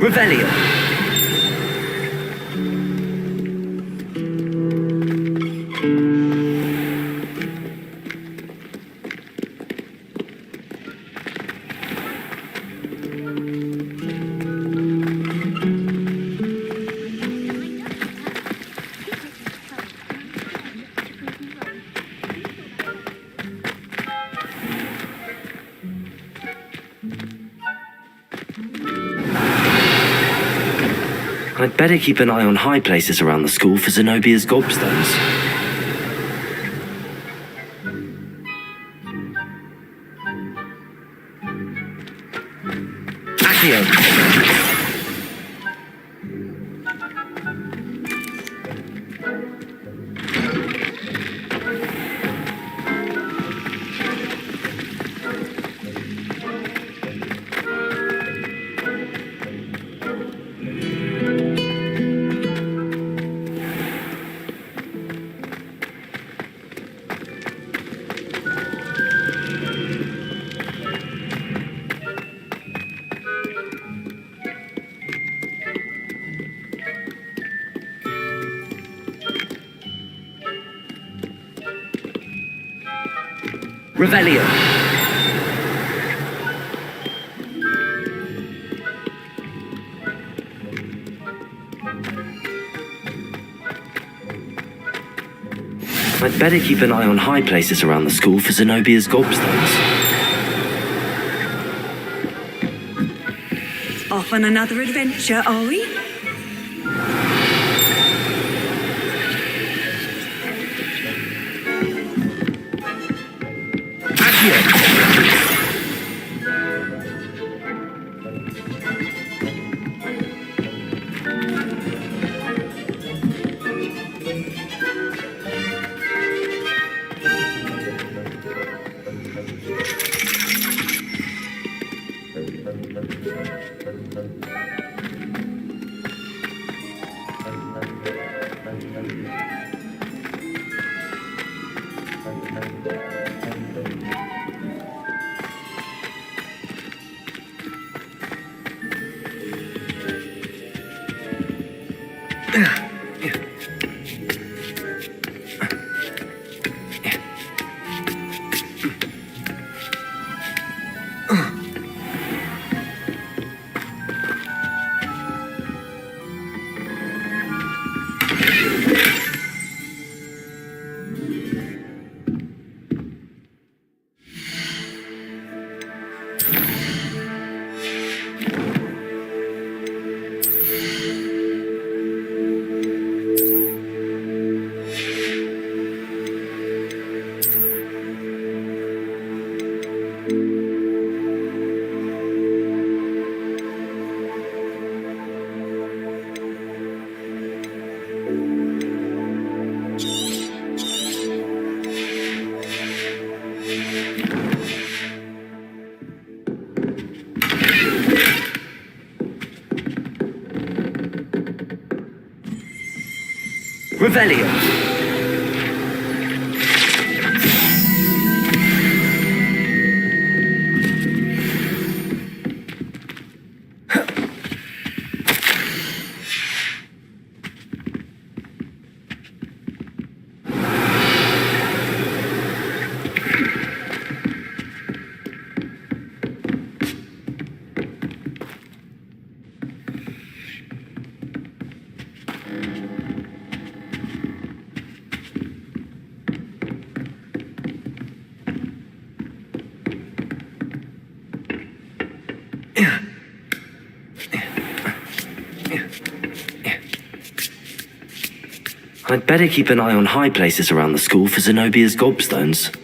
Revelio. I'd better keep an eye on high places around the school for Zenobia's gobstones. Accio! Revelio. I'd better keep an eye on high places around the school for Zenobia's gobstones. Off on another adventure, are we? Revelio. I'd better keep an eye on high places around the school for Zenobia's gobstones.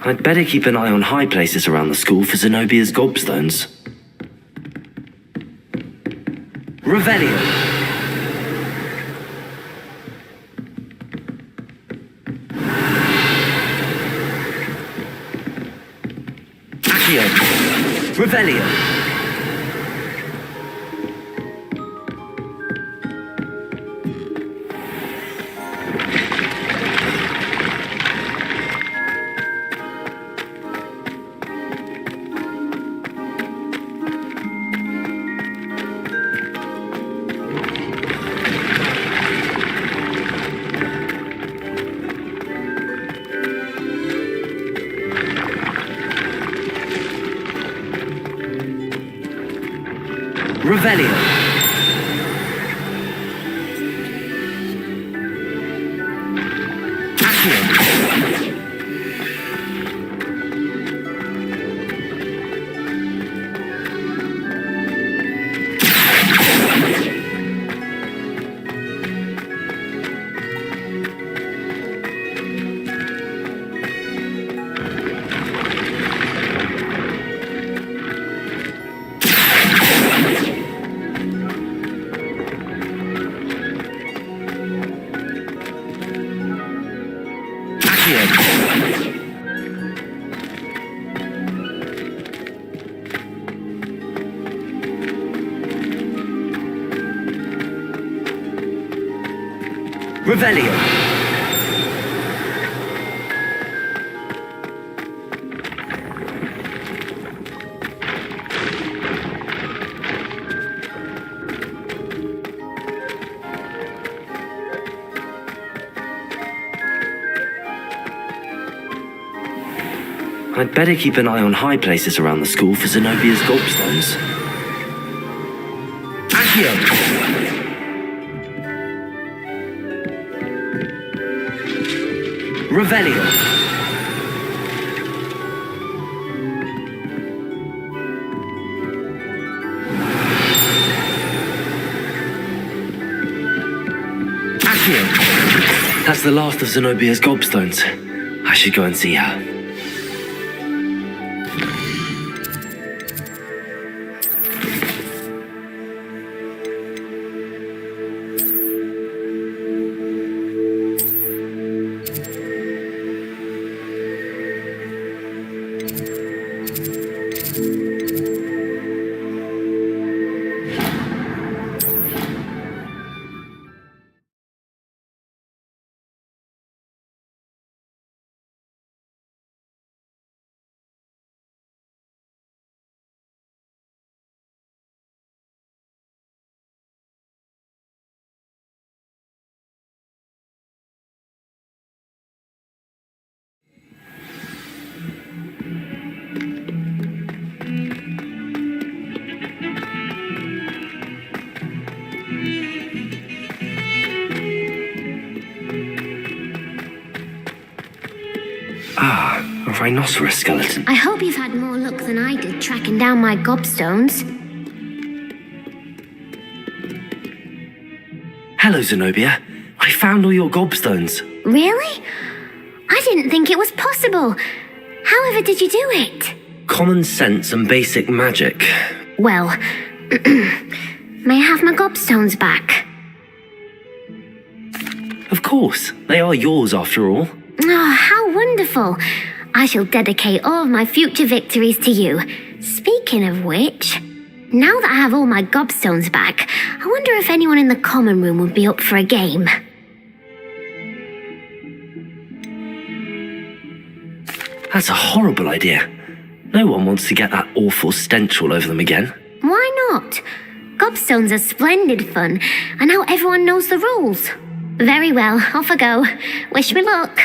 I'd better keep an eye on high places around the school for Zenobia's gobstones. Revelio. Accio. Revelio. Revelio. Revelio. I'd better keep an eye on high places around the school for Zenobia's gobstones. Accio! Revelio. Accio. That's the last of Zenobia's gobstones. I should go and see her. A rhinoceros skeleton. I hope you've had more luck than I did tracking down my gobstones. Hello, Zenobia. I found all your gobstones. Really? I didn't think it was possible. However did you do it? Common sense and basic magic. Well, may I have my gobstones back? Of course. They are yours after all. Oh, how wonderful. I shall dedicate all of my future victories to you. Speaking of which, now that I have all my gobstones back, I wonder if anyone in the common room would be up for a game. That's a horrible idea. No one wants to get that awful stench all over them again. Why not? Gobstones are splendid fun, and now everyone knows the rules. Very well, off I go. Wish me luck.